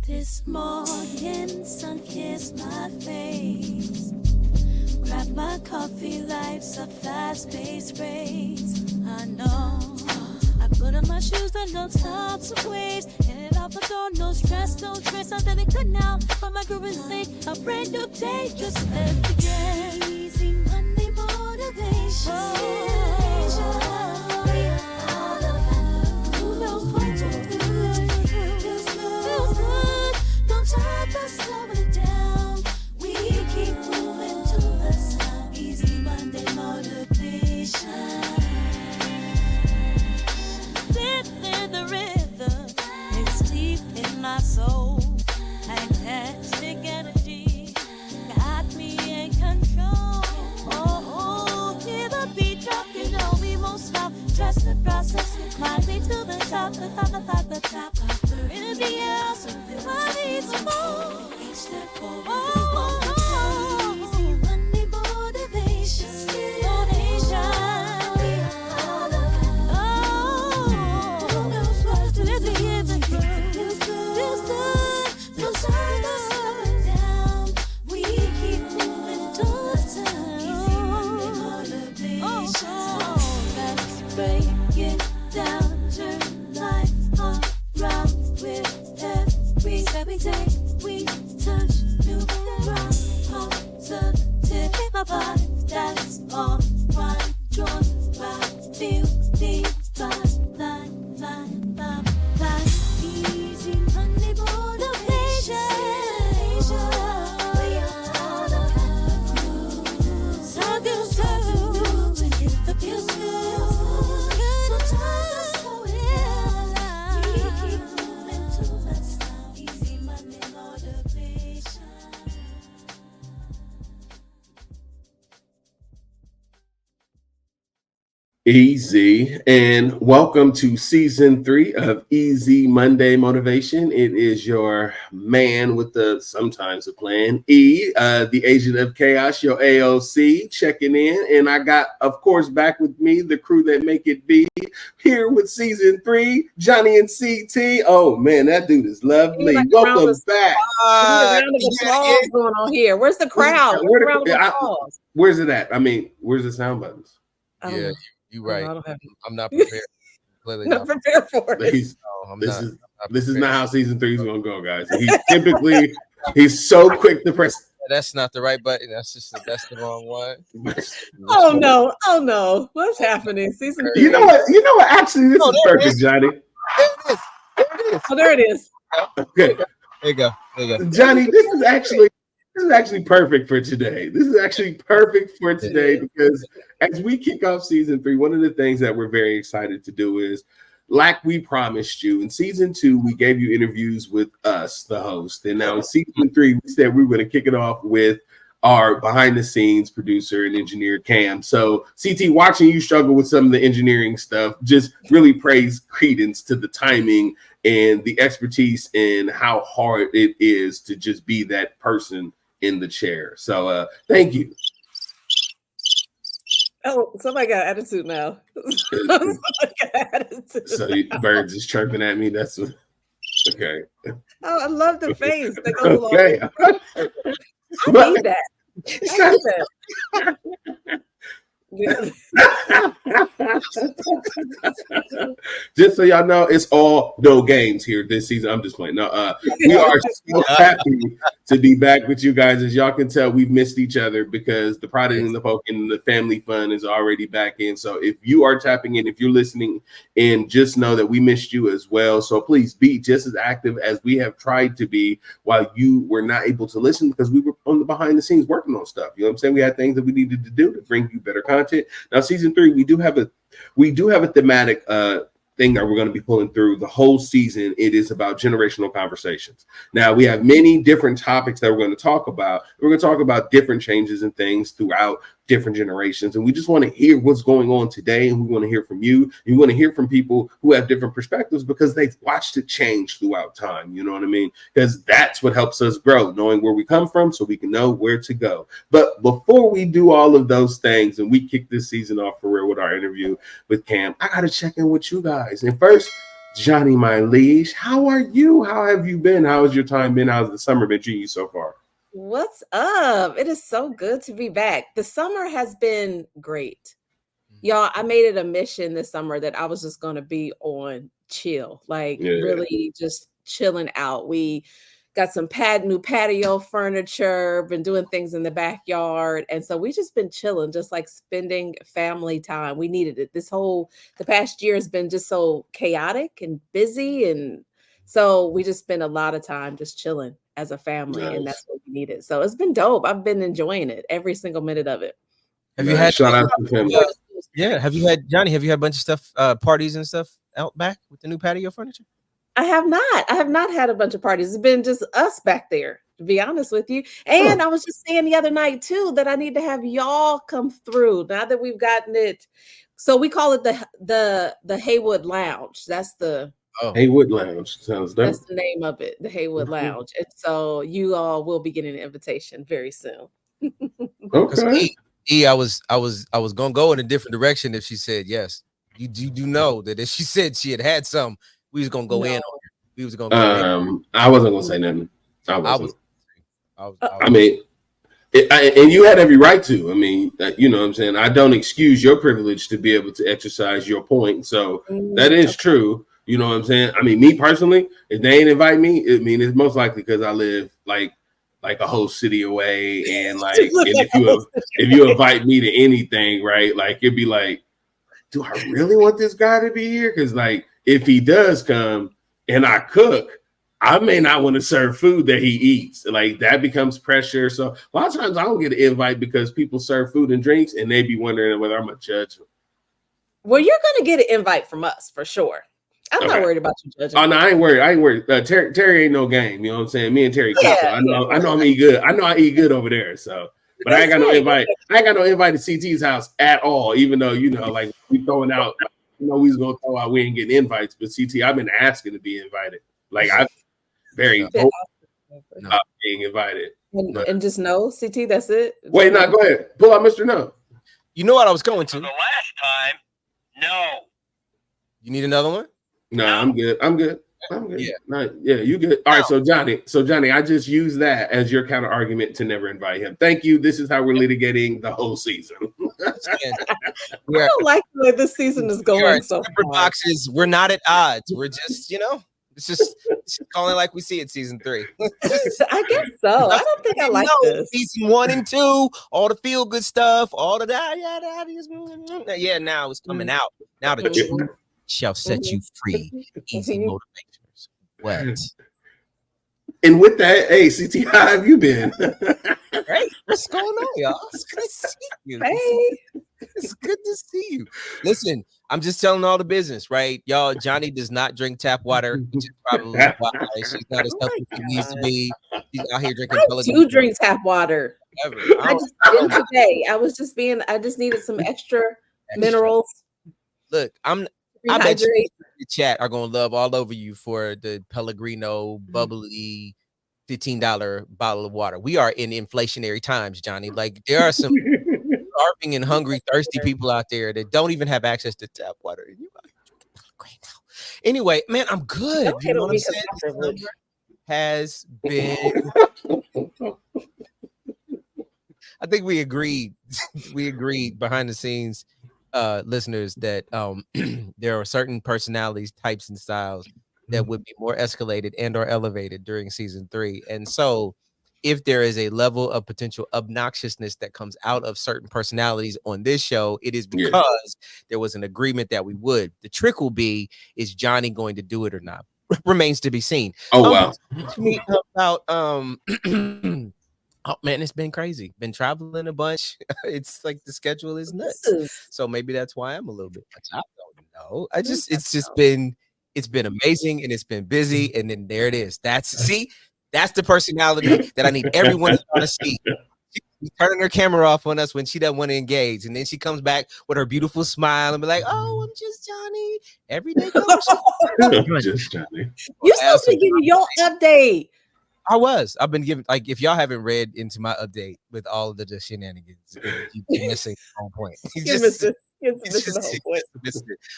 This morning, sun kissed my face. Grab my coffee, life's a fast-paced race. I know. I put on my shoes, but no stops or waste. Headed out the door, no stress, no stress. I'm feeling good now. For my groove and sake, a brand new day just left again. Easy Monday motivation. Who knows what to do? Feels good. No time to slow it down. We keep moving to the sound. Easy Monday motivation. Feeling the rhythm, it's deep in my soul. Fantastic energy got me in control. Oh, hear the beat drop, you know we won't stop. Trust the process, climb me to the top, the top. In the air, so I need some more. Each step forward. Easy Monday motivation. We touch new ground, positive, my vibe, that's all right, drawn by, feel the line, easy Monday motivation, we are the sound feels good, and if the feels good, no time to slow it down, we keep moving to the sound, easy Monday motivation. Easy, and welcome to season 3 of Easy Monday Motivation. It is your man with the sometimes a plan, the agent of chaos, your AOC, checking in. And I got, of course, back with me, the crew that make it be, here with season 3, Johnny and CT. Oh man, that dude is lovely. Like welcome back. Round of applause going on here. Where's the crowd? Where's it at? I mean, where's the sound buttons? Yeah, you're right. I don't have I'm not prepared. Clearly not prepared for it. This is not how season 3 is going to go, guys. He's so quick to press. That's not the right button. That's the wrong one. Oh no! What's happening? Season 3. You know what? Actually, this is perfect, Johnny. There it is. Okay. There you go. Johnny, this is actually perfect for today. This is actually perfect for today because as we kick off season 3, one of the things that we're very excited to do is, like we promised you, in season 2, we gave you interviews with us, the host. And now in season 3, we said we were going to kick it off with our behind-the-scenes producer and engineer, Camm. So, CT, watching you struggle with some of the engineering stuff, just really praise credence to the timing and the expertise and how hard it is to just be that person in the chair. So thank you. Oh, somebody got attitude now. So birds is chirping at me. That's okay. Oh, I love the face that goes along. Okay. I need that. Just so y'all know, it's all no games here this season. I'm just playing. No, we are so happy to be back with you guys. As y'all can tell, we've missed each other because the Pride and the Poking and the family fun is already back in. So if you are tapping in, if you're listening in, just know that we missed you as well. So please be just as active as we have tried to be while you were not able to listen because we were on the behind the scenes working on stuff. You know what I'm saying? We had things that we needed to do to bring you better content. Now, season 3, we do have a thematic thing that we're going to be pulling through the whole season. It is about generational conversations. Now, we have many different topics that we're going to talk about. We're going to talk about different changes and things throughout different generations. And we just want to hear what's going on today. And we want to hear from you. And we want to hear from people who have different perspectives because they've watched it change throughout time. You know what I mean? Because that's what helps us grow, knowing where we come from so we can know where to go. But before we do all of those things and we kick this season off for real with our interview with Camm, I got to check in with you guys. And first, Johnny, my liege. How are you? How have you been? How has your time been? How's the summer been treating you so far? What's up? It is so good to be back. The summer has been great. Y'all, I made it a mission this summer that I was just going to be on chill, like really just chilling out. We got some new patio furniture, been doing things in the backyard. And so we just been chilling, just like spending family time. We needed it. The past year has been just so chaotic and busy. And so we just spent a lot of time just chilling as a family. Nice. And that's what we needed. So it's been dope. I've been enjoying it, every single minute of it. Have you had shout out to the family? Yeah. Have you had a bunch of stuff, parties and stuff out back with the new patio furniture? I have not had a bunch of parties. It's been just us back there, to be honest with you. And I was just saying the other night too that I need to have y'all come through now that we've gotten it. So we call it the Haywood Lounge. That's the Haywood Lounge. Sounds dope. That's the name of it, the Haywood Lounge. And so you all will be getting an invitation very soon. Okay. I was gonna go in a different direction if she said yes. You do know that if she said she had some, we was gonna go in on her. We was gonna go in. I wasn't gonna say nothing. I wasn't. I mean, and you had every right to. I mean, you know what I'm saying? I don't excuse your privilege to be able to exercise your point. So that is true. You know what I'm saying? I mean, me personally, if they ain't invite me, it's most likely because I live like a whole city away, and like, and if you invite me to anything, right? Like, it'd be like, do I really want this guy to be here? Because like, if he does come and I cook, I may not want to serve food that he eats. Like, that becomes pressure. So a lot of times I don't get an invite because people serve food and drinks, and they be wondering whether I'm gonna judge them. Well, you're gonna get an invite from us for sure. I'm not worried about you judging. Oh no, I ain't worried. Terry ain't no game. You know what I'm saying? Me and Terry cook, so I know I'm eat good. I know I eat good over there. So, but I ain't got no invite. I ain't got no invite to CT's house at all. Even though, you know, like, we throwing out, you know, we was gonna throw out, we ain't getting invites. But CT, I've been asking to be invited. Like, I'm very open about being invited. And just no, CT. That's it. Wait, no, go ahead. Pull out Mr. No. You know what I was going to? The last time, no. You need another one? No, I'm good. Yeah, you good. All right, so Johnny, I just use that as your counter argument to never invite him. Thank you. This is how we're litigating the whole season. I don't like the way this season is going so far. Boxes, we're not at odds. We're just, you know, it's just calling like we see it season 3. I guess so. I don't think I like this. Season 1 and 2, all the feel good stuff, all of that. Yeah, now it's coming out. Now the truth shall set you free. Easy motivators. What? And with that, hey, CT, how have you been? Hey, what's going on, y'all? It's good to see you. Hey. It's good to see you. Listen, I'm just telling all the business, right? Y'all, Johnny does not drink tap water, which is probably why she's not as healthy as she needs to be. She's out here drinking. I do drink tap water. I just didn't today. I just needed some extra minerals. Look, I bet you the chat are gonna love all over you for the Pellegrino bubbly $15 bottle of water. We are in inflationary times, Johnny. Like, there are some starving and hungry, thirsty people out there that don't even have access to tap water. You are great now. Anyway, man, I'm good. You know what I'm saying? This summer has been. I think we agreed. We agreed behind the scenes, listeners, that there are certain personalities, types, and styles that would be more escalated and or elevated during season 3. And so if there is a level of potential obnoxiousness that comes out of certain personalities on this show, it is because there was an agreement that we would. The trick will be, is Johnny going to do it or not? Remains to be seen. Oh, wow. About oh man, it's been crazy. Been traveling a bunch. It's like the schedule is nuts. So maybe that's why I'm a little bit. I don't know. It's been amazing, and it's been busy, and then there it is. That's the personality that I need everyone to see. She's turning her camera off on us when she doesn't want to engage, and then she comes back with her beautiful smile and be like, "Oh, I'm just Johnny. Everyday just Johnny." You're supposed to be giving your update. I've been giving, like, if y'all haven't read into my update with all of the shenanigans, you're missing the whole point. It's missing the whole point.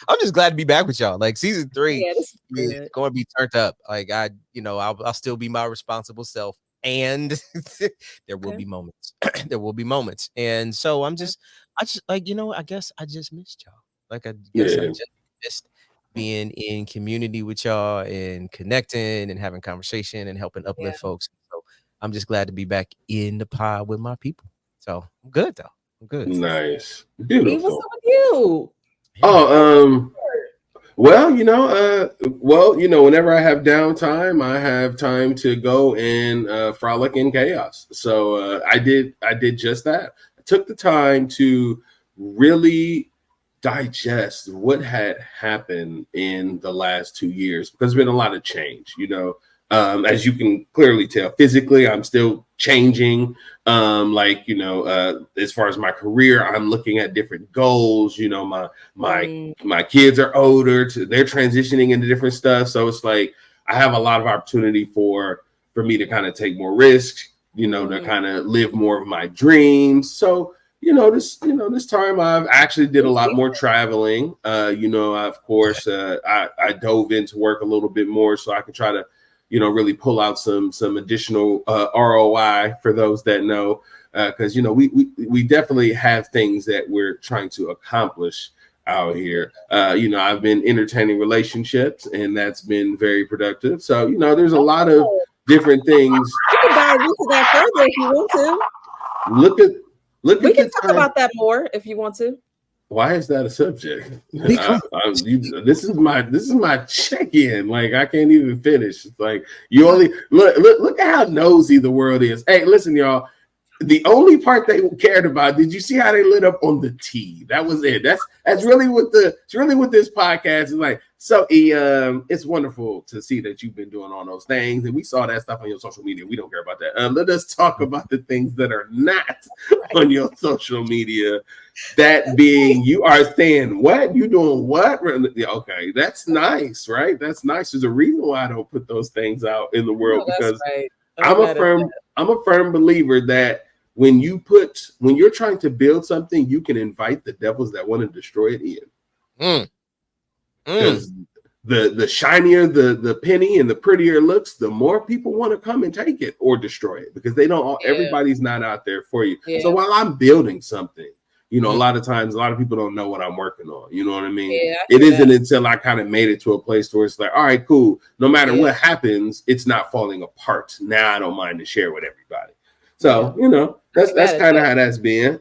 I'm just glad to be back with y'all. Like season 3 Yeah, this is is going to be turned up. Like I'll still be my responsible self, and there will be moments. There will be moments, and so I just like I guess I just missed y'all. Like I guess I just missed being in community with y'all and connecting and having conversation and helping uplift folks. So I'm just glad to be back in the pod with my people. So I'm good though. I'm good. Nice. Hey, Beautiful. what's up with you? Oh, well, whenever I have downtime, I have time to go and frolic in chaos. So I did just that. I took the time to really digest what had happened in the last 2 years, because there's been a lot of change, as you can clearly tell. Physically, I'm still changing. As far as my career, I'm looking at different goals. My kids are older, they're transitioning into different stuff. So it's like I have a lot of opportunity for me to kind of take more risks, to kind of live more of my dreams. So this time I've actually did a lot more traveling. Of course, I dove into work a little bit more so I could try to, really pull out some additional ROI for those that know, because we definitely have things that we're trying to accomplish out here. I've been entertaining relationships, and that's been very productive. So there's a lot of different things. You can dive into that further if you want to. We can talk about that more if you want to. Why is that a subject? This is my check-in. Like I can't even finish. It's like you only look at how nosy the world is. Hey, listen, y'all. The only part they cared about, did you see how they lit up on the T? That was it. That's really what this podcast is like. So it's wonderful to see that you've been doing all those things, and we saw that stuff on your social media. We don't care about that. Let us talk about the things that are not on your social media. That being, you are saying what? You doing what? Okay, that's nice, right? That's nice. There's a reason why I don't put those things out in the world, because I'm a firm believer that when you're trying to build something, you can invite the devils that want to destroy it in. Because the shinier the penny and the prettier it looks, the more people want to come and take it or destroy it, because they don't. Everybody's not out there for you. So while I'm building something, a lot of times, a lot of people don't know what I'm working on. You know what I mean? It isn't until I kind of made it to a place where it's like, all right, cool. No matter what happens, it's not falling apart. Now I don't mind to share with everybody. So, that's kind of how that's been.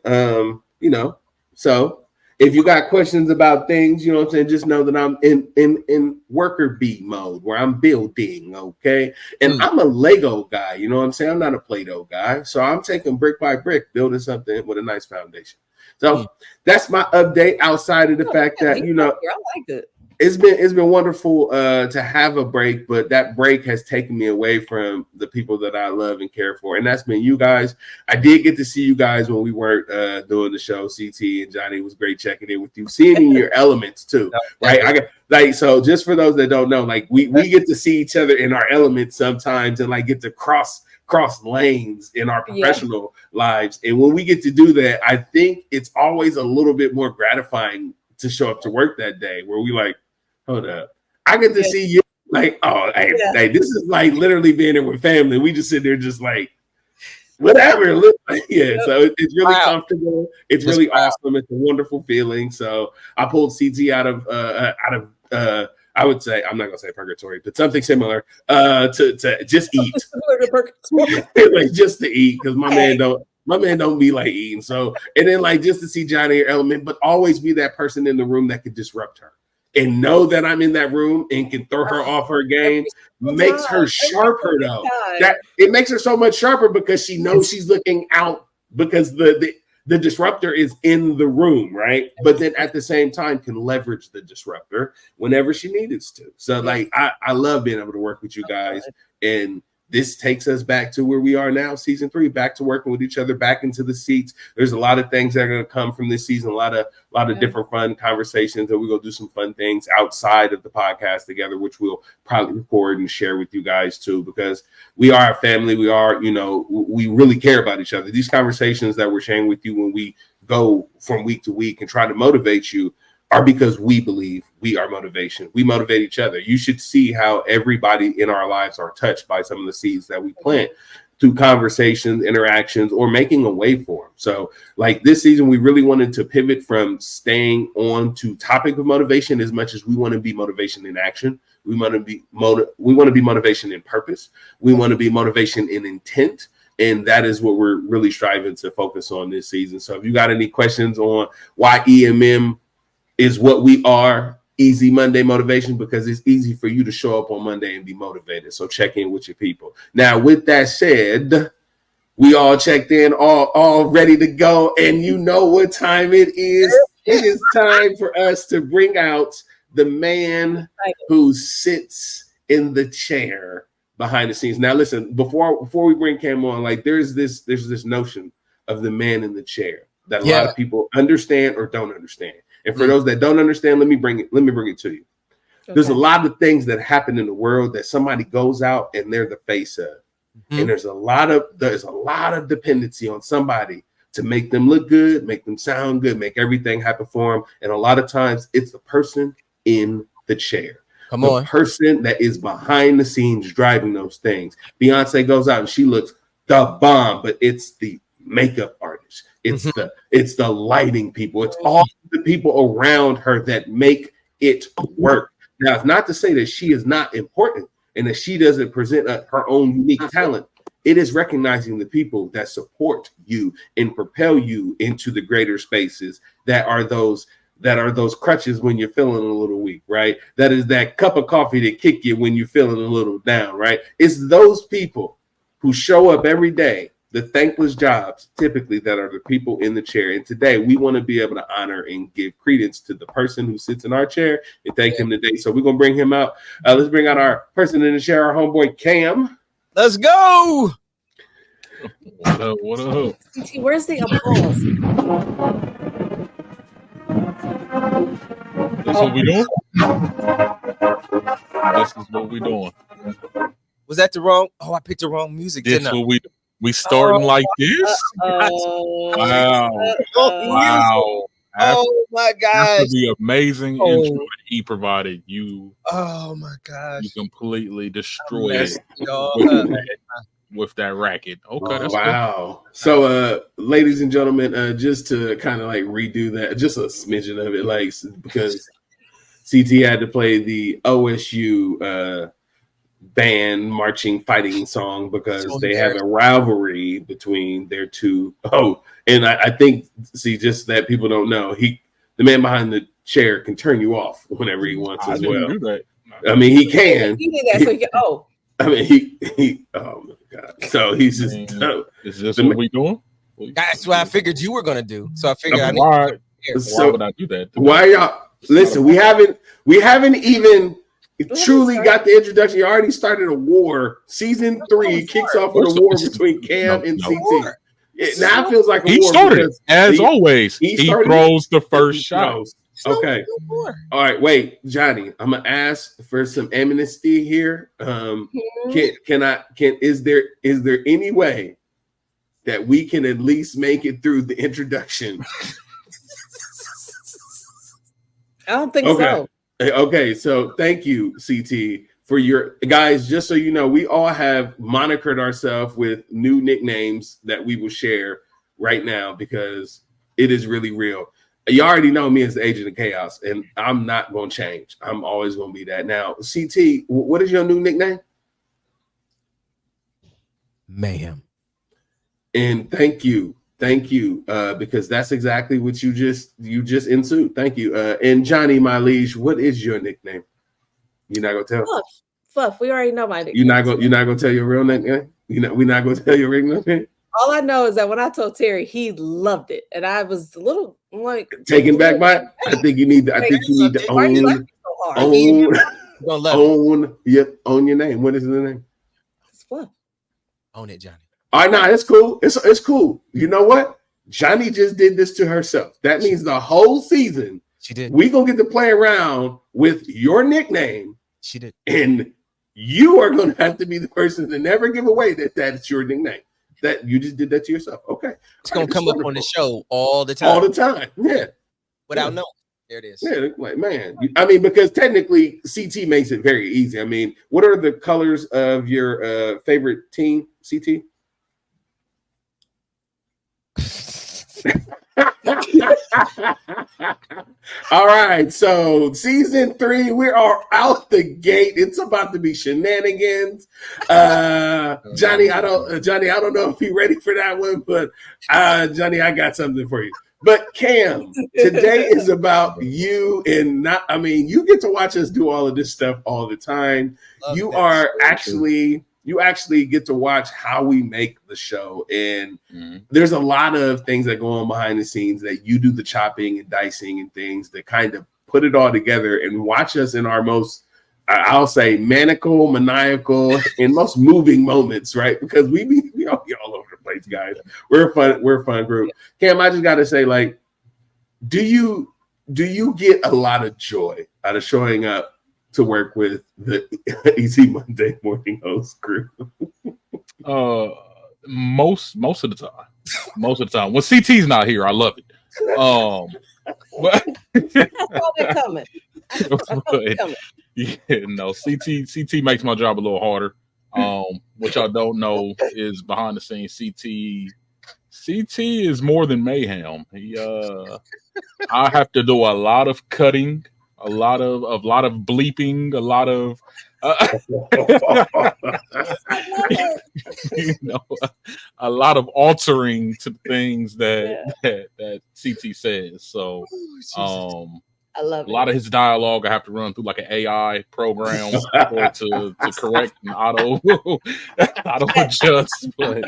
So if you got questions about things, you know what I'm saying, just know that I'm in worker bee mode where I'm building, okay? And I'm a Lego guy, you know what I'm saying? I'm not a Play-Doh guy. So I'm taking brick by brick, building something with a nice foundation. So that's my update, outside of the fact that, I like it. It's been wonderful to have a break, but that break has taken me away from the people that I love and care for, and that's been you guys. I did get to see you guys when we weren't doing the show. CT and Johnny, it was great checking in with you, seeing in your elements too, right? So just for those that don't know, like we get to see each other in our elements sometimes, and like get to cross lanes in our professional lives, and when we get to do that, I think it's always a little bit more gratifying to show up to work that day, where we like, hold up, I get to see you, like, oh, hey, this is like literally being there with family. We just sit there just like, whatever. So it's really comfortable. It's really awesome. It's a wonderful feeling. So I pulled CT out of I would say, I'm not gonna say purgatory, but something similar to just eat. Like just to eat, because my man don't be like eating. So, and then like just to see Johnny or Element, but always be that person in the room that could disrupt her. And know that I'm in that room and can throw her off her game, makes her sharper though. That it makes her so much sharper, because she knows she's looking out, because the disruptor is in the room, right? But then at the same time can leverage the disruptor whenever she needs to. So like I love being able to work with you guys, and this takes us back to where we are now, season 3, back to working with each other, back into the seats. There's a lot of things that are going to come from this season, a lot of different fun conversations, and we're going to do some fun things outside of the podcast together, which we'll probably record and share with you guys too, because we are a family. We are, we really care about each other. These conversations that we're sharing with you when we go from week to week and try to motivate you are because we believe we are motivation. We motivate each other. You should see how everybody in our lives are touched by some of the seeds that we plant through conversations, interactions, or making a way for them. So like this season, we really wanted to pivot from staying on to topic of motivation as much as we want to be motivation in action. We want to be motivation in purpose. We want to be motivation in intent. And that is what we're really striving to focus on this season. So if you got any questions on why EMM is what we are, Easy Monday Motivation, because it's easy for you to show up on Monday and be motivated. So check in with your people. Now, with that said, we all checked in, all ready to go. And you know what time it is. It is time for us to bring out the man who sits in the chair behind the scenes. Now, listen, before we bring Camm on, like there's this notion of the man in the chair that a lot of people understand or don't understand. And for those that don't understand, let me bring it to you. Okay. There's a lot of things that happen in the world that somebody goes out and they're the face of. And there's a lot of dependency on somebody to make them look good, make them sound good, make everything happen for them. And a lot of times it's the person in the chair. The person that is behind the scenes driving those things. Beyonce goes out and she looks the bomb, but it's the makeup artist. It's the lighting people. It's all the people around her that make it work. Now, it's not to say that she is not important and that she doesn't present her own unique talent. It is recognizing the people that support you and propel you into the greater spaces that are those crutches when you're feeling a little weak, right? That is that cup of coffee that kick you when you're feeling a little down, right? It's those people who show up every day, the thankless jobs, typically, that are the people in the chair. And today we want to be able to honor and give credence to the person who sits in our chair and thank him today. So we're going to bring him out. Let's bring out our person in the chair, our homeboy Camm. Let's go. What up? Where's the applause? That's what we doing? This is what we doing. Was that the wrong? Oh, I picked the wrong music. This didn't I? what we starting like this? Wow. Wow. Oh my gosh. After the amazing intro that he provided, you oh my gosh. You completely destroyed it with that racket. Okay, that's wow. Cool. So ladies and gentlemen, just to kind of like redo that, just a smidgen of it, like because CT had to play the OSU band marching fighting song because they have a rivalry between their two. Oh, and I think, just that people don't know, the man behind the chair can turn you off whenever he wants as well. Do that. I mean, he can. He did that, so he can, I mean, he. Oh my God! So he's just. Is this what we doing? That's what I figured you were gonna do. So I figured why would I do that? Why y'all listen? We haven't even truly got the introduction. You already started a war. Season 3 kicks off with a war between Camm and CT. Now it feels like a war. He started as always. He throws the first shot. Okay. All right. Wait, Johnny. I'm gonna ask for some amnesty here. Is there any way that we can at least make it through the introduction? I don't think so. Okay. So thank you, CT, for your guys. Just so you know, we all have monikered ourselves with new nicknames that we will share right now because it is really real. You already know me as the agent of chaos, and I'm not going to change. I'm always going to be that. Now, CT, what is your new nickname? Mayhem. And thank you, because that's exactly what you just ensued. Thank you. And Johnny, my liege, what is your nickname? You're not gonna tell? Fluff. We already know my nickname. You're not gonna tell your real nickname? We're not gonna tell your real nickname? All I know is that when I told Terry, he loved it, and I was a little like taken back by it. I think you need to own your name. What is the name? It's Fluff. Own it, Johnny. All right, it's cool. It's cool. You know what? Johnny just did this to herself. That means the whole season she did. We gonna get to play around with your nickname. She did, and you are gonna have to be the person to never give away that it's your nickname. that you just did that to yourself. Okay. It's gonna come up on the show all the time. All the time. Yeah. Without knowing. There it is. Yeah, like, man. I mean, because technically CT makes it very easy. I mean, what are the colors of your favorite team, CT? All right, so season 3, we are out the gate. It's about to be shenanigans. Johnny, I don't know if you're ready for that one, but Johnny, I got something for you. But Cam, today is about you, and you get to watch us do all of this stuff all the time. You actually get to watch how we make the show, and there's a lot of things that go on behind the scenes that you do the chopping and dicing and things that kind of put it all together and watch us in our most, I'll say, maniacal, and most moving moments, right? Because we all get all over the place, guys. We're a fun group. Cam, I just gotta say, like, do you get a lot of joy out of showing up to work with the Easy Monday Morning Host crew? Most of the time. Most of the time. When CT's not here, I love it. But I saw it coming. Yeah, no, CT makes my job a little harder. What y'all don't know is behind the scenes, CT is more than mayhem. I have to do a lot of cutting, a lot of bleeping, a lot of a lot of altering to things that CT says. So I love a lot of his dialogue I have to run through like an AI program to correct and auto adjust. But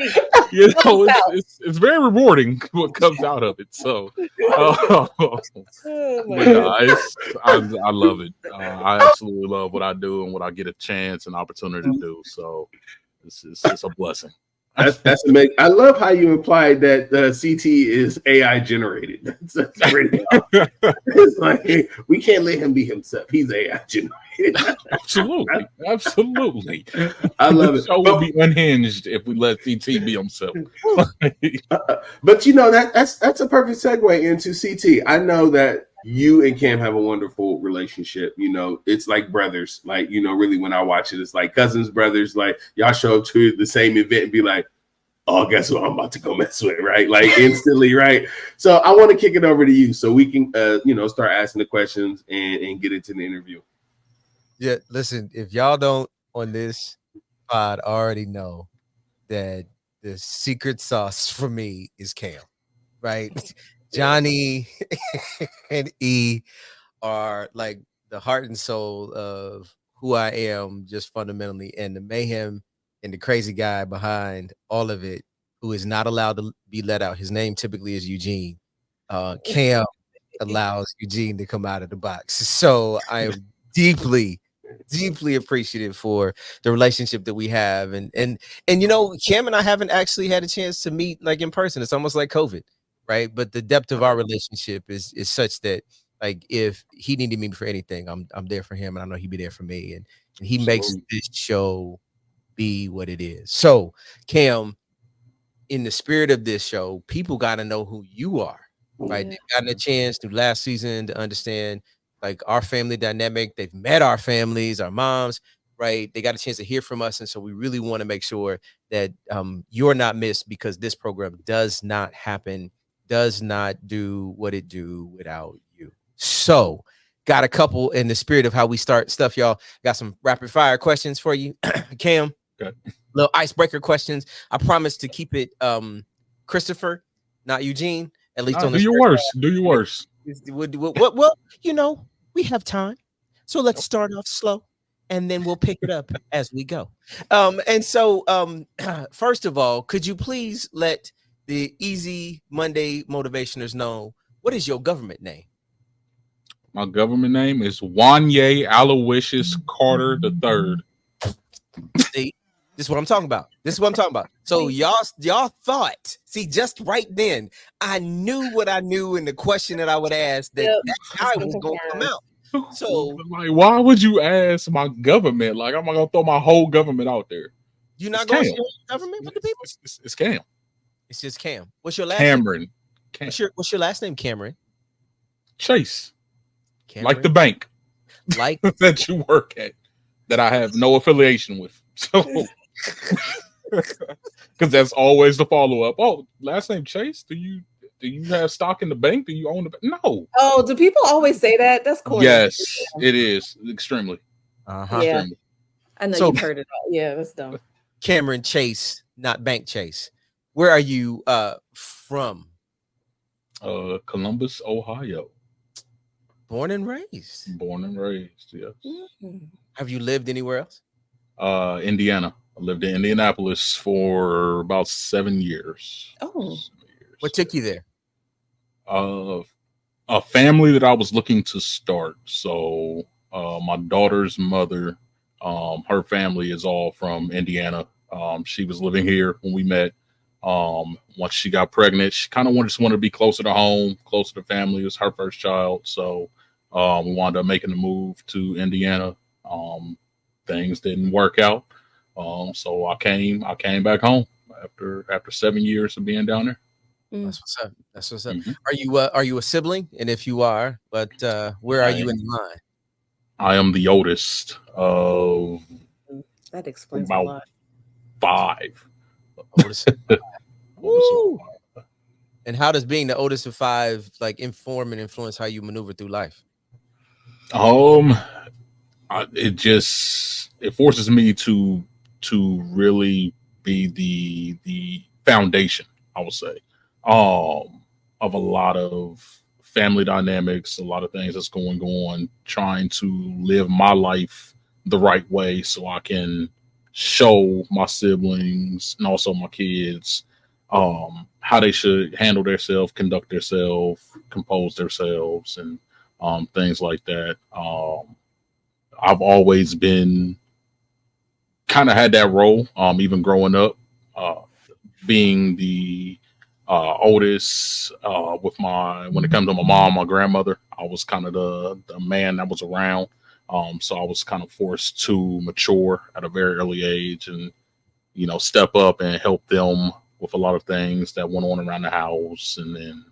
it's very rewarding what comes out of it. So I love it. I absolutely love what I do and what I get a chance and opportunity to do. So it's a blessing. That's amazing. I love how you implied that CT is AI generated. That's pretty awesome. It's like, hey, we can't let him be himself. He's AI generated. Absolutely. I love it. The show would be unhinged if we let CT be himself. But that's a perfect segue into CT. I know that you and Cam have a wonderful relationship. It's like brothers. Like, really, when I watch it, it's like cousins, brothers. Like, y'all show up to the same event and be like, oh, guess what I'm about to go mess with, right? Like, instantly, right? So I want to kick it over to you so we can, start asking the questions and get into the interview. Yeah, listen, if y'all don't on this pod already know that the secret sauce for me is Cam, right? Johnny and E are like the heart and soul of who I am, just fundamentally, and the mayhem and the crazy guy behind all of it, who is not allowed to be let out. His name typically is Eugene. Cam allows Eugene to come out of the box. So I am deeply appreciative for the relationship that we have. And Cam and I haven't actually had a chance to meet like in person. It's almost like COVID. Right. But the depth of our relationship is such that, like, if he needed me for anything, I'm there for him, and I know he'd be there for me. And he makes this show be what it is. So, Cam, in the spirit of this show, people got to know who you are. Right. They've gotten a chance through last season to understand like our family dynamic. They've met our families, our moms. Right. They got a chance to hear from us. And so we really want to make sure that you're not missed, because this program does not happen, does not do what it do without you. So got a couple in the spirit of how we start stuff, y'all. Got some rapid fire questions for you. Cam, good. Little icebreaker questions. I promise to keep it Christopher, not Eugene, at least on do your worst. Do your worst. Well, we have time. So let's start off slow and then we'll pick it up as we go. First of all, could you please let the Easy Monday Motivationers know, what is your government name? My government name is Wanye Aloysius Carter III. See, this is what I'm talking about. So y'all thought, see, just right then, I knew what I knew in the question that I would ask that guy was going to come out. So, like, why would you ask my government? Like, I'm not going to throw my whole government out there. You not It's going Camm. to government with the people? It's Camm. It's just Cam. What's your last Cameron. name? What's your last name, Cameron? Chase. Cameron? Like the bank. Like that you work at that I have no affiliation with. So because that's always the follow-up. Oh, last name Chase? Do you have stock in the bank? Do you own the bank? No. Oh, do people always say that? That's corny. Yes, it is. Extremely. Yeah. Extremely. I know you've heard it all. Yeah, that's dumb. Cameron Chase, not Bank Chase. Where are you from? Columbus, Ohio. Born and raised. Born and raised, yes. Mm-hmm. Have you lived anywhere else? Indiana. I lived in Indianapolis for about 7 years. Oh. 7 years. What took you there? A family that I was looking to start. So my daughter's mother, her family is all from Indiana. She was living here when we met. Once she got pregnant, she kind of just wanted to be closer to home, closer to family. It was her first child. So we wound up making the move to Indiana. Things didn't work out. So I came back home after 7 years of being down there. That's what's up. That's what's up. Mm-hmm. Are you a sibling? And if you are, but where are you in line? I am the oldest of that explains about a lot. 5. Oldest of 5. Woo! And how does being the oldest of 5 like inform and influence how you maneuver through life? It forces me to really be the foundation, I would say, of a lot of family dynamics, a lot of things that's going on, trying to live my life the right way so I can show my siblings and also my kids how they should handle themselves, conduct themselves, compose themselves, and things like that. I've always been kind of had that role, even growing up, being the oldest when it comes to my mom, my grandmother. I was kind of the man that was around. So I was kind of forced to mature at a very early age and, step up and help them with a lot of things that went on around the house. And then,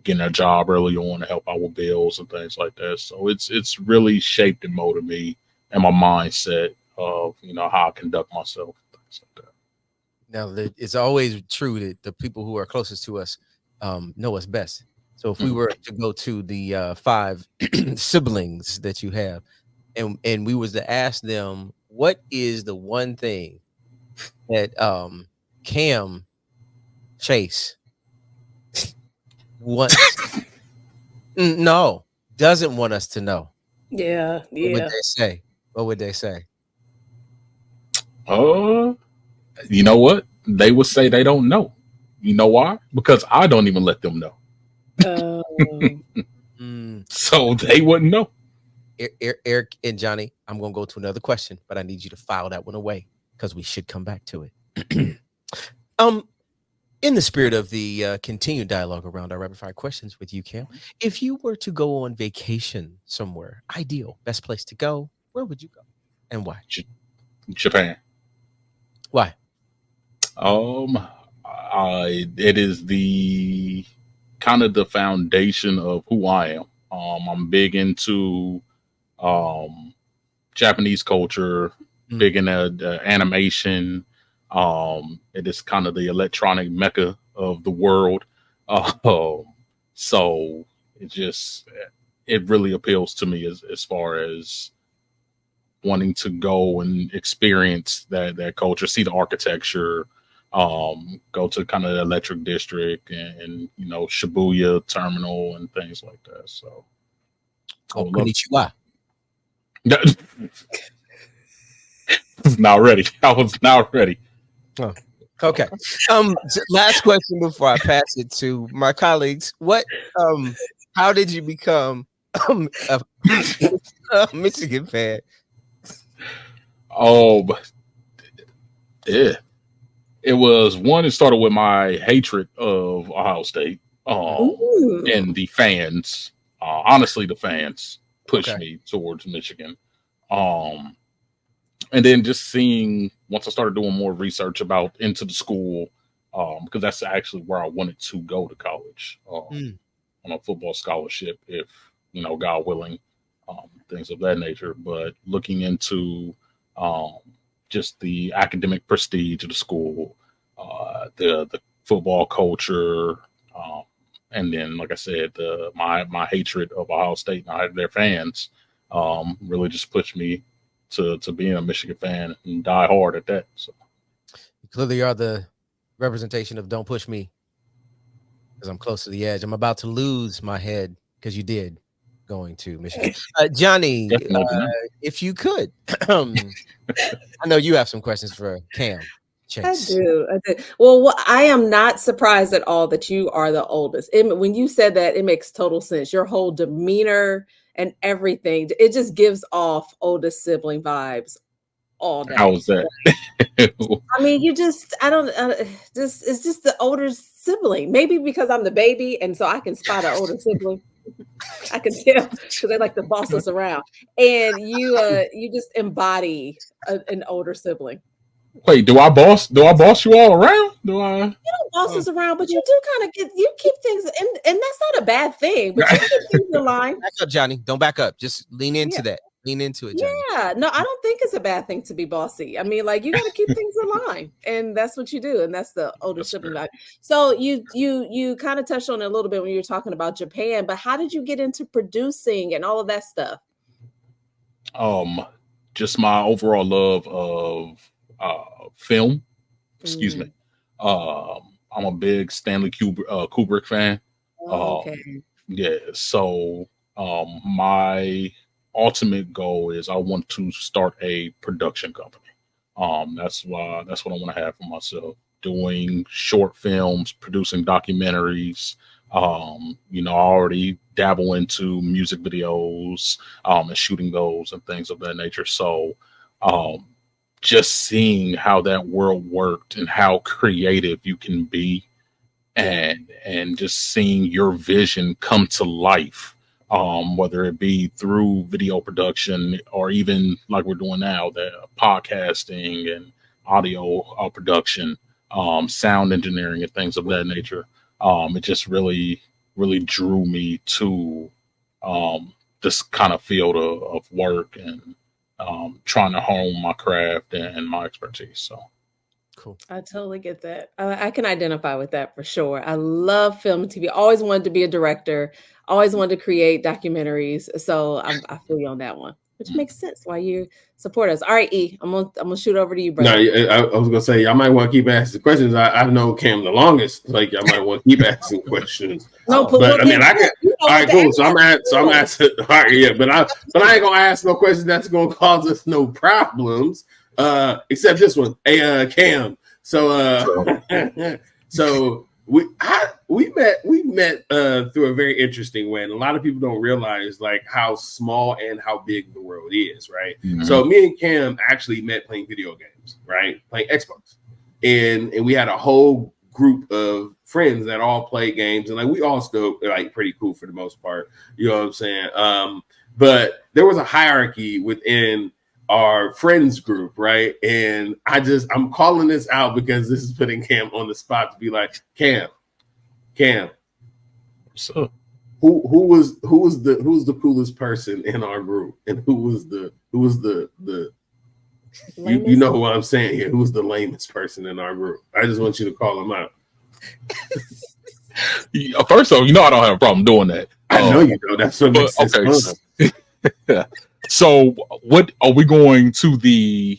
getting a job early on to help out with bills and things like that. So it's really shaped and molded me and my mindset of, how I conduct myself, things like that. Now, it's always true that the people who are closest to us know us best. So if we were to go to the 5 siblings that you have, and we was to ask them, what is the one thing that Camm Chase wants doesn't want us to know? Yeah. What would they say? What would they say? You know what? They would say they don't know. You know why? Because I don't even let them know. So they wouldn't know. Eric and Johnny, I'm going to go to another question, but I need you to file that one away because we should come back to it. In the spirit of the continued dialogue around our rapid fire questions with you, Camm, if you were to go on vacation somewhere, ideal, best place to go, where would you go and why? Japan. Why? It is the kind of the foundation of who I am. I'm big into Japanese culture, big in animation. It is kind of the electronic mecca of the world. So it really appeals to me as far as wanting to go and experience that culture, see the architecture, go to kind of the electric district and Shibuya terminal and things like that. So konnichiwa. I was not ready. Oh, okay. Last question before I pass it to my colleagues. How did you become a Michigan fan? Yeah. It was one. It started with my hatred of Ohio State, and the fans. Honestly, the fans pushed me towards Michigan. And then just seeing, once I started doing more research about into the school, because that's actually where I wanted to go to college, on a football scholarship, if God willing, things of that nature. But looking into just the academic prestige of the school, the football culture, and then, like I said, my hatred of Ohio State and their fans, really just pushed me to being a Michigan fan and die hard at that. So clearly, you are the representation of "Don't push me," because I'm close to the edge. I'm about to lose my head because you did going to Michigan. Johnny, if you could, I know you have some questions for Camm. Chase. I do. Well, I am not surprised at all that you are the oldest. When you said that, it makes total sense. Your whole demeanor and everything, it just gives off oldest sibling vibes all day. How was that? I mean, it's just the older sibling. Maybe because I'm the baby, and so I can spot an older sibling. I can tell because they like to boss us around, and you just embody an older sibling. Wait, do I boss you all around? You don't boss us around, but you do kind of keep things, and that's not a bad thing. But you keep things in line. Back up, Johnny. Don't back up. Just lean into that. Lean into it, Johnny. Yeah, no, I don't think it's a bad thing to be bossy. I mean, like, you got to keep things in line, and that's what you do, and that's the older sibling life. So you kind of touched on it a little bit when you were talking about Japan, but how did you get into producing and all of that stuff? Just my overall love of film. Excuse me. I'm a big Stanley Kubrick fan. Okay. Yeah. So my ultimate goal is I want to start a production company. That's what I want to have for myself. Doing short films, producing documentaries. I already dabble into music videos, and shooting those and things of that nature. So, just seeing how that world worked and how creative you can be, and just seeing your vision come to life, whether it be through video production or even like we're doing now, the podcasting and audio production, sound engineering and things of that nature. It just really, really drew me to this kind of field of work and trying to hone my craft and my expertise. So cool. I totally get that. I can identify with that for sure. I love film and TV. Always wanted to be a director. Always wanted to create documentaries. So I feel you on that one, which makes sense why you support us. All right, E, I'm gonna shoot over to you, brother. No, I was gonna say I might want to keep asking questions. I know Camm the longest. Like, I might want to keep asking questions. No, but I mean, I can. All right, cool. So I'm asking. All right, yeah, but I ain't gonna ask no questions that's gonna cause us no problems. Except this one. Hey, Camm. So so we met through a very interesting way, and a lot of people don't realize like how small and how big the world is, right? Mm-hmm. So me and Camm actually met playing video games, right? Playing Xbox, and we had a whole group of friends that all play games, and like we all still like pretty cool for the most part, you know what I'm saying? But there was a hierarchy within our friends group, right? And I'm calling this out because this is putting Camm on the spot to be like, Camm, so who was the coolest person in our group, and who was the you know what I'm saying here? Who was the lamest person in our group? I just want you to call them out. First off, I don't have a problem doing that. I know you don't. That's what makes this fun. So what are we going to the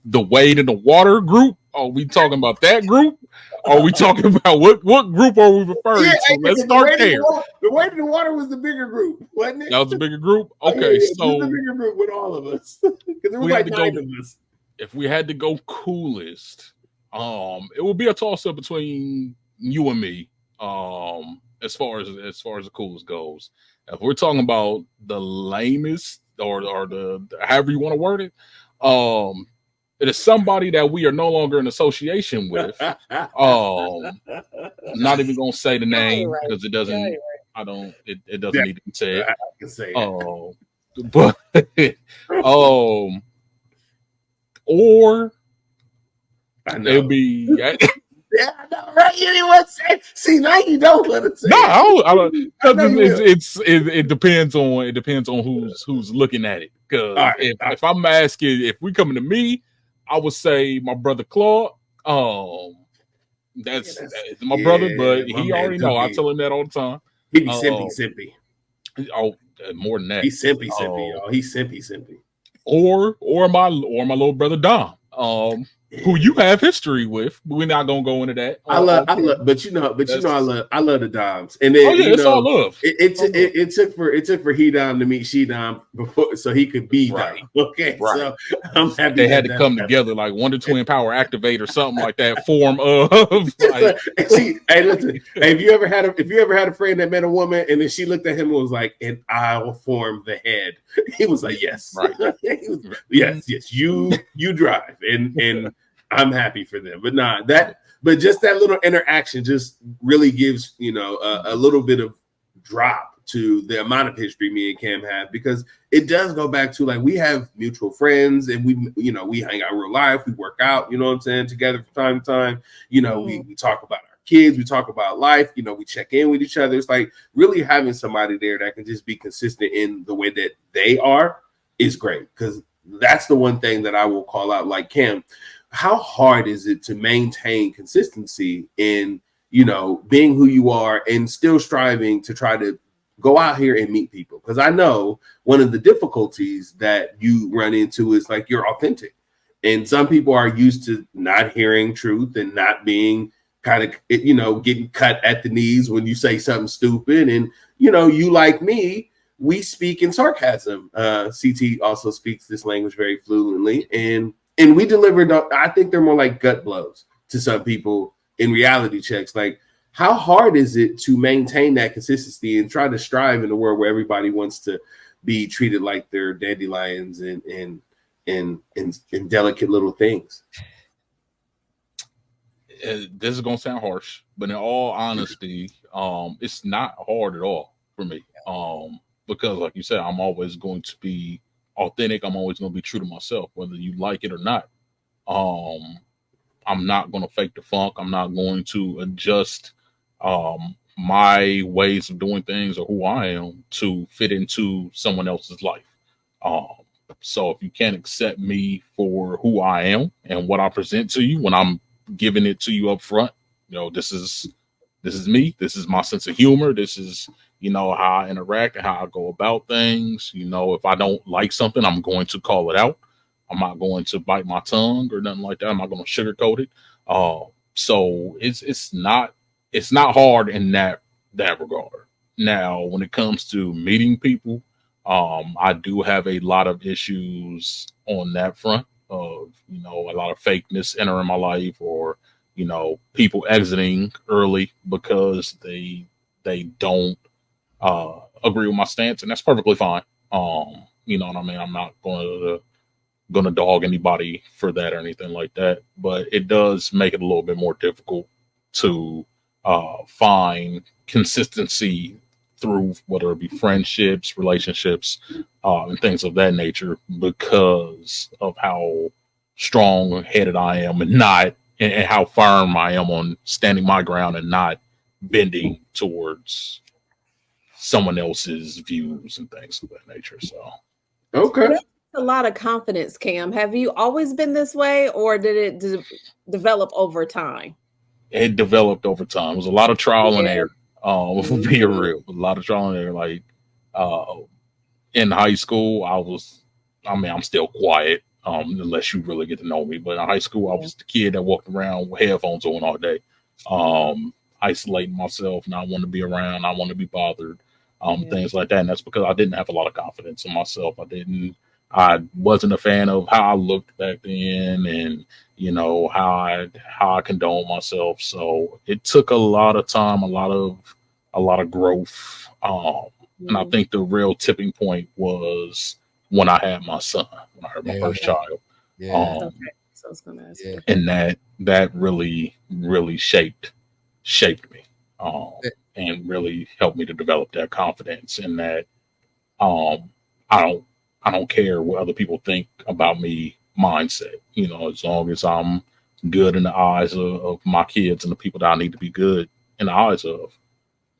Wade in the Water group? Are we talking about that group? Are we talking about what group are we referring to? Let's start there. The Wade in the Water was the bigger group, wasn't it? That was the bigger group? Okay, so the bigger group with all of us. Because there was like 9 of us. If we had to go coolest, it would be a toss-up between you and me, as far as the coolest goes. If we're talking about the lamest or the however you want to word it, it is somebody that we are no longer in association with. I'm not even gonna say the name because it doesn't. Yeah, right. It doesn't need to be said. I can say but or I know. it'll be. Yeah, I know, right? You didn't want to say. See, now you don't want to say. No, I don't. I know you will. It depends on who's looking at it. Because if I'm asking, if we coming to me, I would say my brother Claude. That's my brother, but he already know. I tell him that all the time. He be simpy. Oh, more than that. He's simpy, y'all. He's simpy. Or my little brother Dom. Who you have history with. We're not gonna go into that. I love, I love the Doms. And then it's all love. It took for he Dom to meet she Dom before, so he could be right. Dom. Okay, right. So I'm happy they had to come together like Wonder Twin Power Activate or something like that. Form of. Like, hey, listen. Hey, if you ever had a friend that met a woman and then she looked at him and was like, "And I'll form the head." He was like, "Yes, right, yes, you drive," and I'm happy for them. But just that little interaction just really gives, a little bit of drop to the amount of history me and Cam have, because it does go back to, like, we have mutual friends and we hang out in real life, we work out, you know what I'm saying, together from time to time. We talk about our kids, we talk about life, we check in with each other. It's like really having somebody there that can just be consistent in the way that they are is great, because that's the one thing that I will call out. Like, Cam, how hard is it to maintain consistency in, being who you are and still striving to try to go out here and meet people? Because I know one of the difficulties that you run into is, like, you're authentic. And some people are used to not hearing truth and not being kind of, getting cut at the knees when you say something stupid. And, you, like me, we speak in sarcasm. CT also speaks this language very fluently. And we delivered, I think they're more like gut blows to some people in reality checks. Like, how hard is it to maintain that consistency and try to strive in a world where everybody wants to be treated like they're dandelions and delicate little things? This is gonna sound harsh, but in all honesty, it's not hard at all for me. Because, like you said, I'm always going to be authentic. I'm always going to be true to myself, whether you like it or not. I'm not going to fake the funk. I'm not going to adjust my ways of doing things or who I am to fit into someone else's life. So if you can't accept me for who I am and what I present to you when I'm giving it to you up front, this is me. This is my sense of humor. This is, how I interact and how I go about things. If I don't like something, I'm going to call it out. I'm not going to bite my tongue or nothing like that. I'm not going to sugarcoat it. So it's not hard in that regard. Now, when it comes to meeting people, I do have a lot of issues on that front of, a lot of fakeness entering my life, or, people exiting early because they don't agree with my stance, and that's perfectly fine. You know what I mean? I'm not gonna dog anybody for that or anything like that, but it does make it a little bit more difficult to find consistency through whether it be friendships, relationships, and things of that nature, because of how strong-headed I am and how firm I am on standing my ground and not bending towards someone else's views and things of that nature. So, okay. That's a lot of confidence, Cam. Have you always been this way, or did it develop over time? It developed over time. It was a lot of trial and error. For being real, a lot of trial and error. Like in high school, I'm still quiet, unless you really get to know me. But in high school, I was the kid that walked around with headphones on all day, isolating myself, not wanting to be around, not wanting to be bothered, things like that. And that's because I didn't have a lot of confidence in myself. I wasn't a fan of how I looked back then, and how I condone myself. So it took a lot of time, a lot of growth. And I think the real tipping point was when I had my son, when I had my first child. Okay. So I was gonna ask you. And that really, really shaped me, and really helped me to develop that confidence, and that I don't care what other people think about me mindset. You know, as long as I'm good in the eyes of my kids and the people that I need to be good in the eyes of,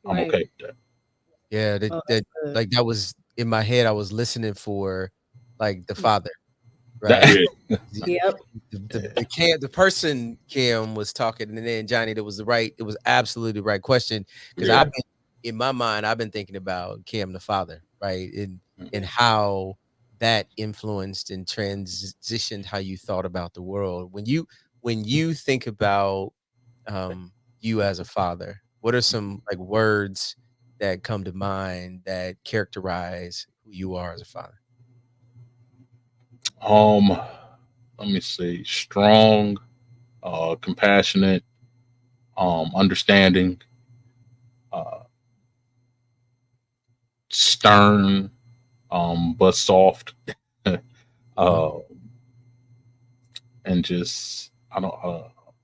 I'm okay with that. Yeah, like that was in my head. I was listening for like the father, right? Yep. The person Kim was talking, and then Johnny, it was absolutely the right question, because I've been, in my mind, I've been thinking about Kim the father, right, and how that influenced and transitioned how you thought about the world. When you think about you as a father, what are some like words that come to mind that characterize who you are as a father? Let me see. Strong, compassionate, understanding, uh, stern, but soft, uh, and just I don't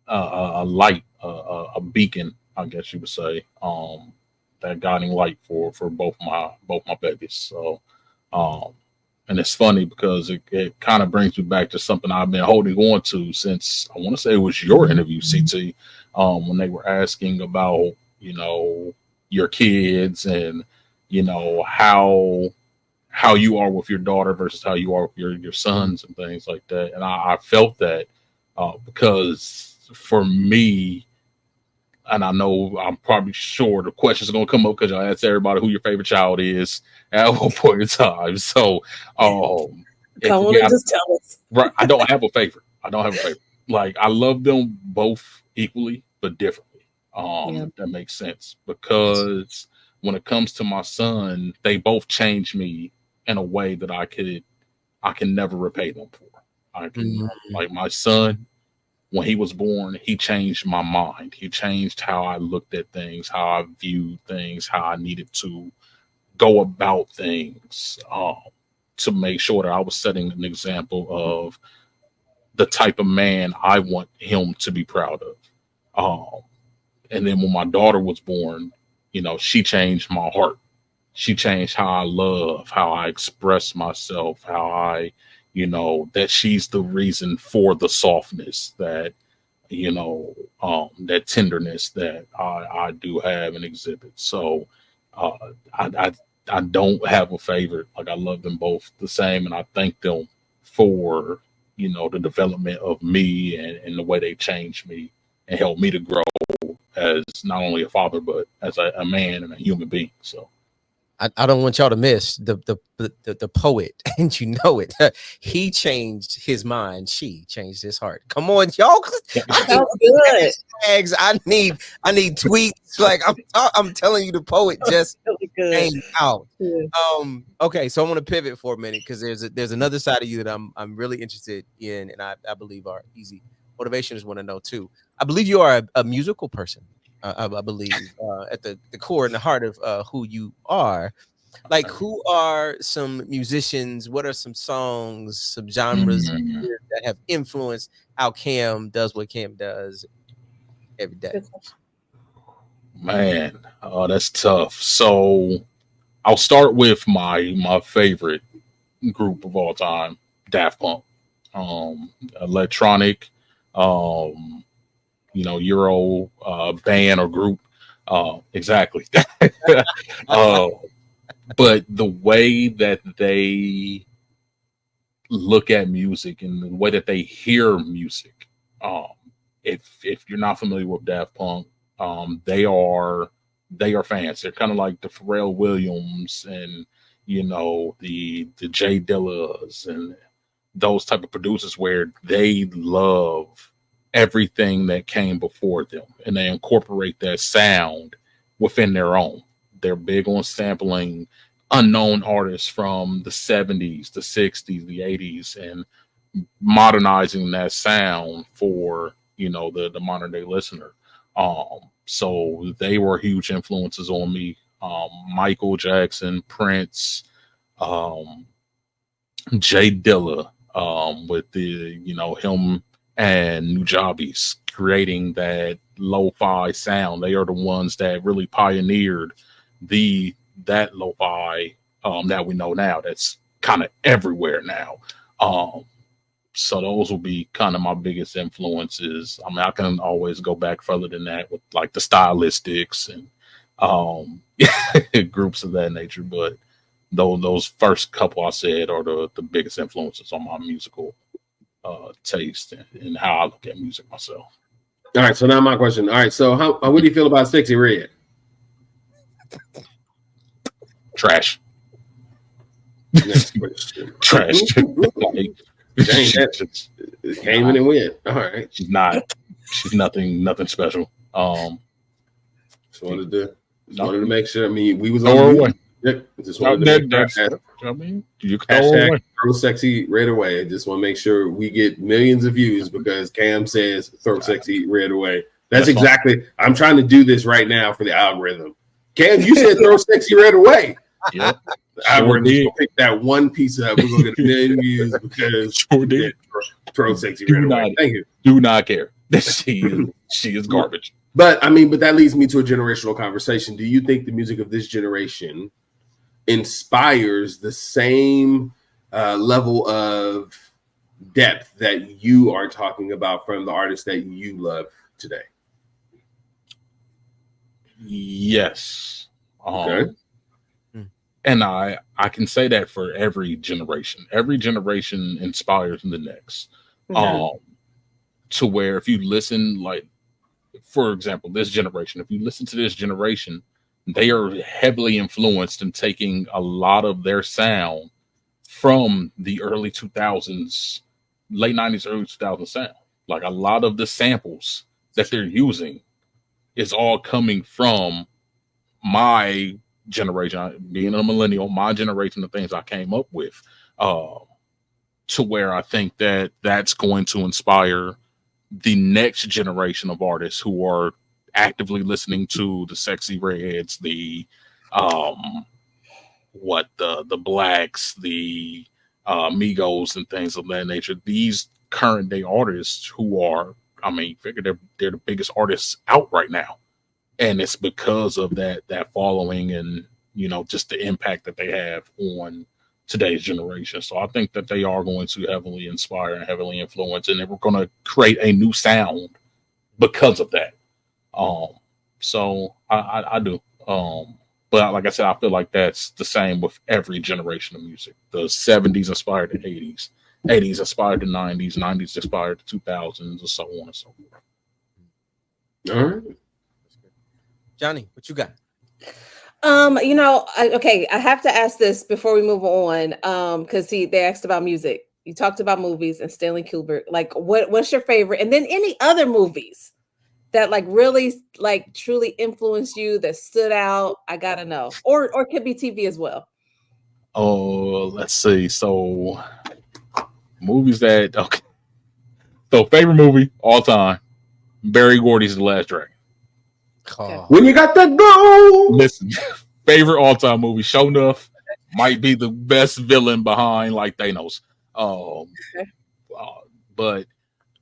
a light, a beacon, I guess you would say, that guiding light for both my babies. So, um, and it's funny because it kind of brings me back to something I've been holding on to since I want to say it was your interview, CT, when they were asking about, you know, your kids and, you know, how you are with your daughter versus how you are with your sons and things like that. And I felt that because for me, and I know I'm probably sure the questions are going to come up because I asked everybody who your favorite child is at one point in time. So, Come on and just tell us. Right, I don't have a favorite. I don't have a favorite. Like, I love them both equally, but differently. If that makes sense. Because when it comes to my son, they both changed me in a way that I can never repay them for. I can like my son, when he was born, he changed my mind. He changed how I looked at things, how I viewed things, how I needed to go about things, to make sure that I was setting an example of the type of man I want him to be proud of. And then when my daughter was born, you know, she changed my heart. She changed how I love, how I express myself, how I, you know, that she's the reason for the softness that, you know, that tenderness that I do have and exhibit. So I don't have a favorite. Like, I love them both the same, and I thank them for, you know, the development of me and the way they changed me and helped me to grow as not only a father but as a man and a human being. So I don't want y'all to miss the poet, and you know it. He changed his mind. She changed his heart. Come on, y'all. Sounds good. Hashtags. I need tweets. Like I'm telling you, the poet just came out. Okay, so I'm gonna pivot for a minute because there's another side of you that I'm really interested in, and I believe our easy motivationers want to know too. I believe you are a musical person. I believe at the core and the heart of who you are. Like, who are some musicians? What are some songs, some genres that have influenced how Camm does what Camm does every day? Man, that's tough. So I'll start with my favorite group of all time, Daft Punk. Electronic, you know, Euro band or group. Exactly. But the way that they look at music and the way that they hear music, um, if you're not familiar with Daft Punk, they are fans. They're kind of like the Pharrell Williams and, you know, the Jay Dillas and those type of producers, where they love everything that came before them and they incorporate that sound within their own. They're big on sampling unknown artists from the 70s, the 60s, the 80s, and modernizing that sound for, you know, the modern day listener. So they were huge influences on me. Michael Jackson, Prince, um, Jay Dilla, with the, you know, him and Nujabes creating that lo-fi sound. They are the ones that really pioneered that lo-fi that we know now. That's kind of everywhere now. So those will be kind of my biggest influences. I mean, I can always go back further than that with like the Stylistics and groups of that nature. But those first couple I said are the biggest influences on my musical taste and how I look at music myself. All right, so now my question. All right, so what do you feel about Sexy Red? Trash. Trash. Like, dang, that came in and went. All right, she's nothing special. Just wanted to make sure. I mean, we was throw her away. Just wanted to I mean, you can throw her away. Throw Sexy Red away. I just want to make sure we get millions of views because Camm says throw Sexy Red away. That's exactly. Fine. I'm trying to do this right now for the algorithm. Camm, you said throw Sexy Red away. Yep. I would pick that one piece up. We're gonna get a million views because throw Sexy Red away. Thank you. Do not care. She is garbage. But that leads me to a generational conversation. Do you think the music of this generation inspires the same level of depth that you are talking about from the artists that you love today? Yes. Okay. And I can say that for every generation. Every generation inspires the next. To where if you listen, like, for example, this generation, if you listen to this generation, they are heavily influenced in taking a lot of their sound from the early 2000s, late 90s, early 2000s sound. Like a lot of the samples that they're using is all coming from my generation, being a millennial, my generation, the things I came up with, to where I think that that's going to inspire the next generation of artists who are actively listening to the Sexy Reds, the Blacks, the Migos, and things of that nature. These current day artists who are, I mean, figure they're the biggest artists out right now. And it's because of that following and, you know, just the impact that they have on today's generation. So I think that they are going to heavily inspire and heavily influence, and we're going to create a new sound because of that. So I do. But like I said, I feel like that's the same with every generation of music. The 70s inspired the 80s, 80s inspired the 90s, 90s inspired the 2000s, and so on and so forth. All right. Johnny, what you got? I have to ask this before we move on. Because they asked about music. You talked about movies and Stanley Kubrick. Like, what's your favorite? And then any other movies that like really like truly influenced you that stood out? I gotta know. Or it could be TV as well. Oh, let's see. So movies that okay. So favorite movie all time, Barry Gordy's The Last Dragon. Okay. When you got that go. Listen, favorite all time movie. Show enough might be the best villain behind like Thanos. But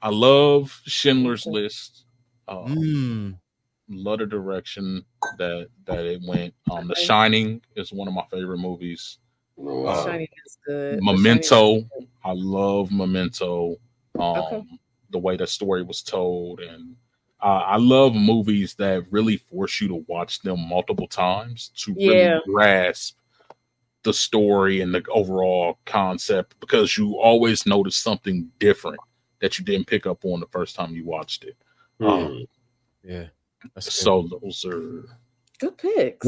I love Schindler's List. Love the direction that it went. The Shining is one of my favorite movies. Shining is good. Memento. I love Memento. The way that story was told, and I love movies that really force you to watch them multiple times to really grasp the story and the overall concept, because you always notice something different that you didn't pick up on the first time you watched it. So those are good picks.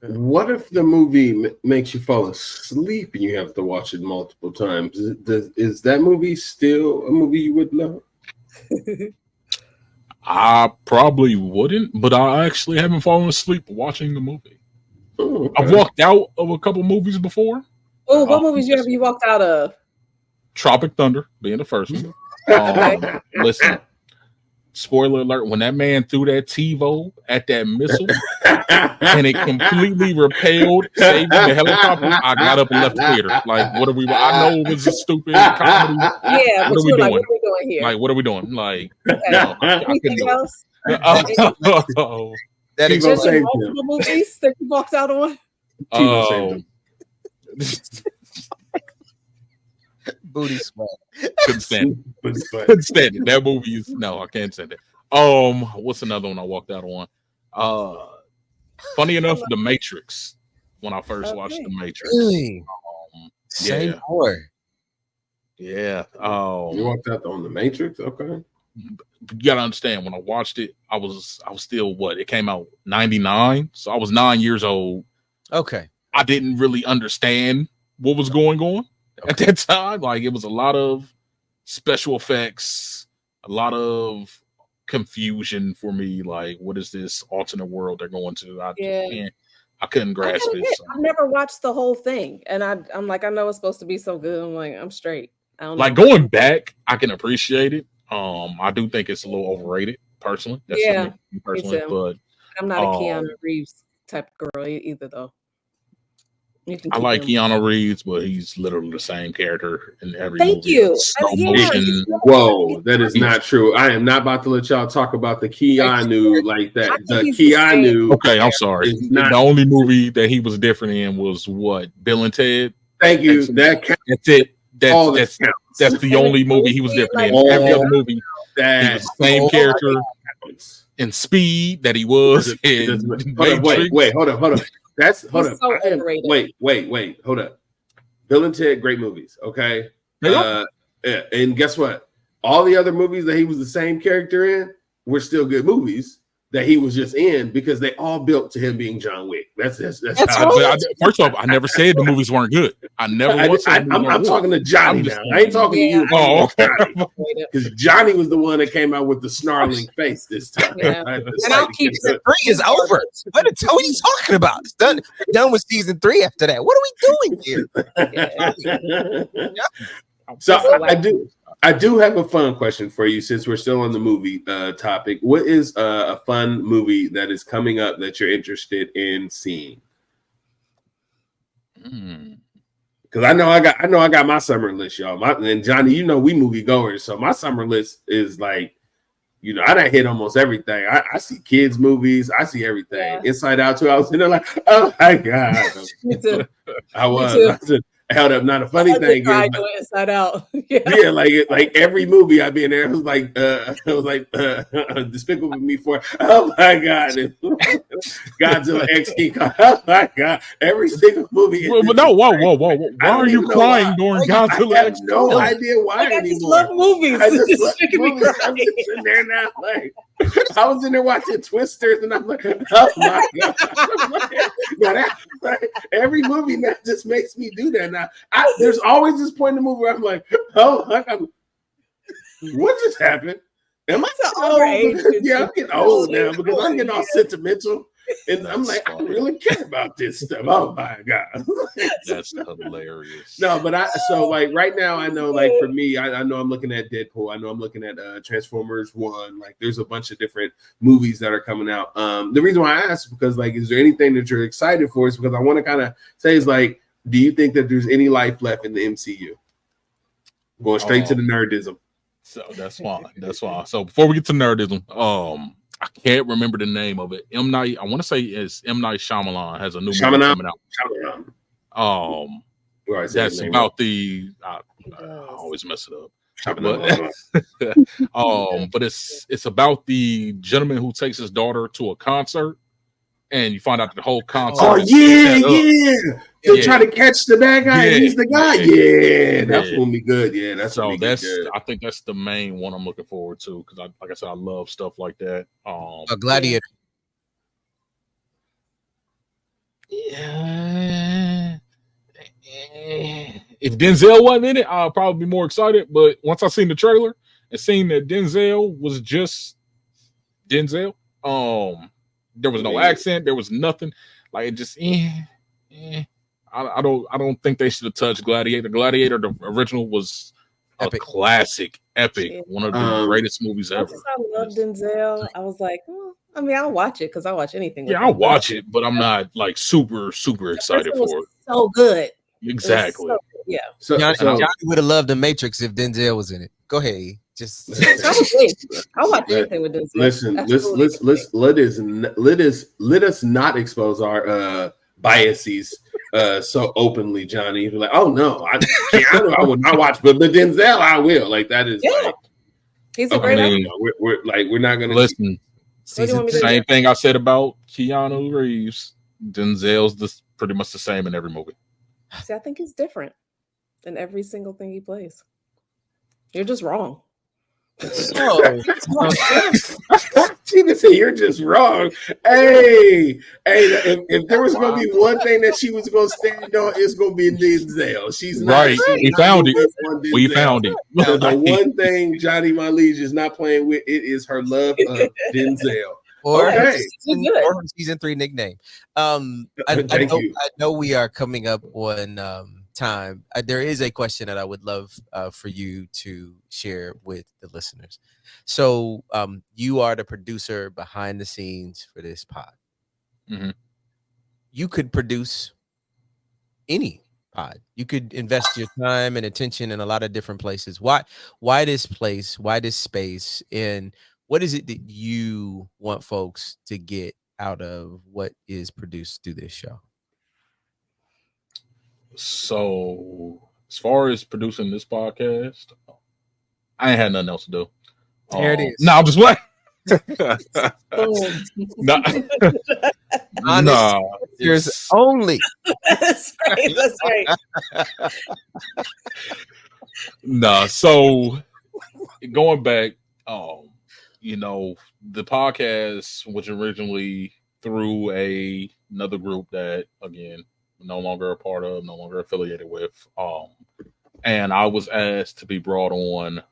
What if the movie makes you fall asleep and you have to watch it multiple times? Is that movie still a movie you would love? I probably wouldn't, but I actually haven't fallen asleep watching the movie. Oh, okay. I've walked out of a couple movies before. Oh, what movies have you walked out of? Tropic Thunder being the first one. Listen, spoiler alert, when that man threw that TiVo at that missile and it completely repelled, saving the helicopter, I got up and left the theater. Like, what are we? I know it was a stupid comedy. Yeah, what are we doing? Like, what are we doing here? Like, what are we doing? Like, no, anything else? That explains multiple movies that you walked out on. Booty sweat. Couldn't stand it. Couldn't stand it. That movie is no, I can't stand it. What's another one I walked out on? Funny enough, The Matrix. When I first watched The Matrix. Really? Same board. Yeah. You walked out on The Matrix? Okay. You gotta understand, when I watched it, I was still it came out 99, so I was 9 years old. Okay. I didn't really understand what was going on at that time. Like, it was a lot of special effects, a lot of confusion for me. Like, what is this alternate world they're going to? I couldn't grasp it. So. I've never watched the whole thing, and I'm like, I know it's supposed to be so good. I'm like, I'm straight. I don't like know. Going back, I can appreciate it. I do think it's a little overrated, personally. That's me personally, but I'm not a Keanu Reeves type of girl either, though. I like Keanu Reeves, but he's literally the same character in every movie. Thank you. Whoa, that is not true. I am not about to let y'all talk about the Keanu like that. The Keanu. Okay, I'm sorry. The only movie that he was different in was what? Bill and Ted. Thank you. That's it. That's the only movie he was different in. Every other movie, he was the same character in Speed that he was in. Wait, hold up. Hold up. Wait, hold up. Bill and Ted, great movies. Okay. And guess what? All the other movies that he was the same character in were still good movies that he was just in because they all built to him being John Wick. That's first off, I never said the movies weren't good. I never. I'm talking to Johnny now. I ain't talking to you. Oh, okay. Because Johnny was the one that came out with the snarling face this time. Yeah. And I'll keep it. 3 is over. What are you talking about? It's done. We're done with season 3 after that. What are we doing here? So I do have a fun question for you since we're still on the movie topic. What is a fun movie that is coming up that you're interested in seeing? Because I know I got my summer list, y'all. And Johnny, we movie goers, so my summer list is like, I done hit almost everything. I see kids movies, I see everything. Yeah. Inside Out 2, I was in there like, oh my God. Me too. I was. Held up. Not a funny thing. Inside Out. Yeah, like every movie I've been there, it was like Despicable Me 4. Oh my God, Godzilla X King Kong. Oh my God, every single movie. But no, whoa! Why are you crying during Godzilla? I have no idea why anymore. I just love movies. I just love movies. I'm just sitting there now, like I was in there watching Twisters, and I'm like, oh my God. Every movie now just makes me do that. Now, there's always this point in the movie where I'm like, oh, what just happened? Am I old? Yeah, I'm getting old now because I'm getting all sentimental. And I'm like, I really care about this stuff. Oh my God. That's hilarious. No, but right now I know, like for me, I know I'm looking at Deadpool. I know I'm looking at Transformers 1. Like there's a bunch of different movies that are coming out. The reason why I asked is because like, is there anything that you're excited for? Is because I want to kind of say is like, do you think that there's any life left in the MCU? Going straight to the nerdism. So that's fine. That's fine. So before we get to nerdism, I can't remember the name of it. I want to say it's M. Night Shyamalan has a new movie coming out. That's about the. I always mess it up. But it's about the gentleman who takes his daughter to a concert, and you find out that the whole concert. Oh yeah. They'll try to catch the bad guy, and he's the guy. Yeah, that's gonna be good. Yeah, that's good. I think that's the main one I'm looking forward to because, like I said, I love stuff like that. A Gladiator. Yeah. If Denzel wasn't in it, I'll probably be more excited. But once I seen the trailer and seen that Denzel was just Denzel, there was no accent, there was nothing. Like it just I don't think they should have touched Gladiator. Gladiator, the original, was epic. A classic, epic, one of the greatest movies ever. I love Denzel. I was like, I'll watch it because I watch anything. Yeah, I'll watch it, but I'm not like super excited for it. So good. Exactly. So good. Yeah. Johnny would have loved The Matrix if Denzel was in it. Go ahead. I'll watch anything with Denzel. Listen, let us not expose our biases so openly, Johnny. You're like, oh no, Keanu, I would not watch, but Denzel, I will. Like that is like he's a great actor. We're not gonna listen. Same thing I said about Keanu Reeves. Denzel's pretty much the same in every movie. See, I think he's different in every single thing he plays. You're just wrong. So, she didn't say you're just wrong. Hey, if there was going to be one thing that she was going to stand on, it's going to be Denzel. She's not. Right. We found it. We found it. The one thing Johnny My Liege is not playing with, it is her love of Denzel. Or season 3 nickname. I know we are coming up on time. There is a question that I would love for you to share with the listeners. So you are the producer behind the scenes for this pod. Mm-hmm. You could produce any pod. You could invest your time and attention in a lot of different places. Why this place? Why this space? And what is it that you want folks to get out of what is produced through this show? So, as far as producing this podcast, I ain't had nothing else to do. There it is. No, I'm just playing. Nah, there's only. That's right. Nah, so going back, the podcast was originally through another group that, again, no longer a part of, no longer affiliated with. And I was asked to be brought on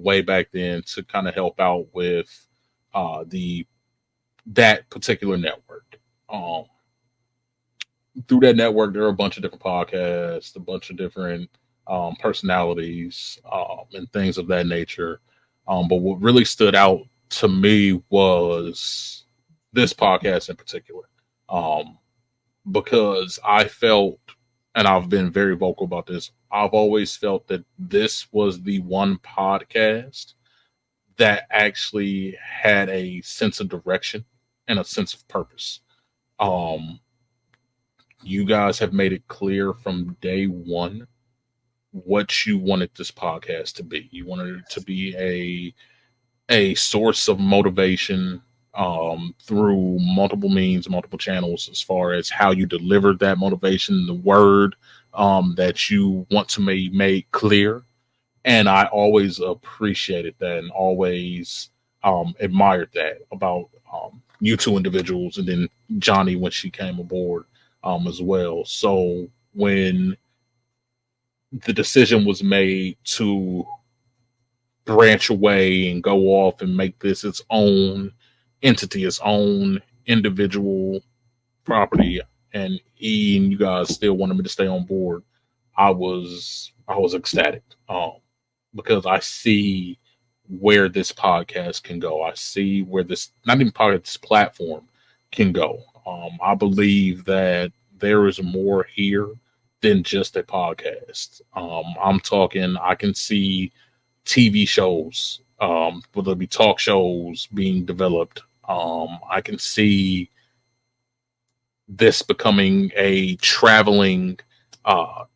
way back then to kind of help out with that particular network. Through that network, there are a bunch of different podcasts, a bunch of different personalities, and things of that nature. But what really stood out to me was this podcast in particular. Because I felt, and I've been very vocal about this, I've always felt that this was the one podcast that actually had a sense of direction and a sense of purpose. You guys have made it clear from day one what you wanted this podcast to be. You wanted it to be a source of motivation through multiple means, multiple channels, as far as how you deliver that motivation, the word that you want to make clear. And I always appreciated that and always admired that about you two individuals, and then Johnny when she came aboard as well. So when the decision was made to branch away and go off and make this its own entity, its own individual property, and you guys still wanted me to stay on board, I was ecstatic because I see where this podcast can go. I see where this, not even podcast, this platform can go. I believe that there is more here than just a podcast. I'm talking, I can see TV shows, whether it be talk shows being developed. I can see this becoming a traveling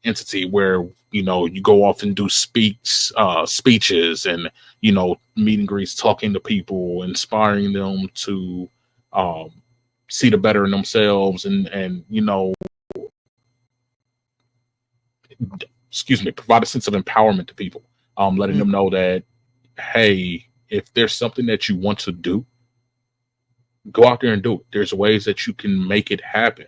entity where, you go off and do speeches and, meet and greets, talking to people, inspiring them to see the better in themselves and provide a sense of empowerment to people. Letting them know that, hey, if there's something that you want to do, go out there and do it. There's ways that you can make it happen.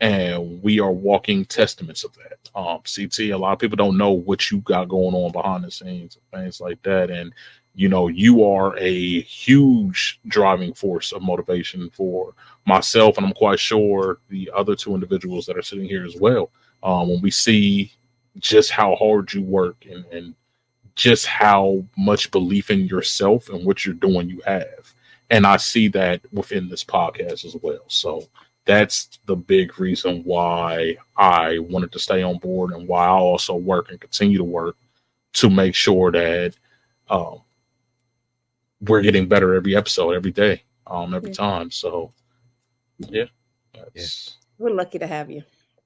And we are walking testaments of that. CT, a lot of people don't know what you got going on behind the scenes and things like that. And, you are a huge driving force of motivation for myself. And I'm quite sure the other two individuals that are sitting here as well. When we see just how hard you work and just how much belief in yourself and what you're doing you have. And I see that within this podcast as well. So that's the big reason why I wanted to stay on board and why I also work and continue to work to make sure that we're getting better every episode, every day, every time. So, yeah. We're lucky to have you.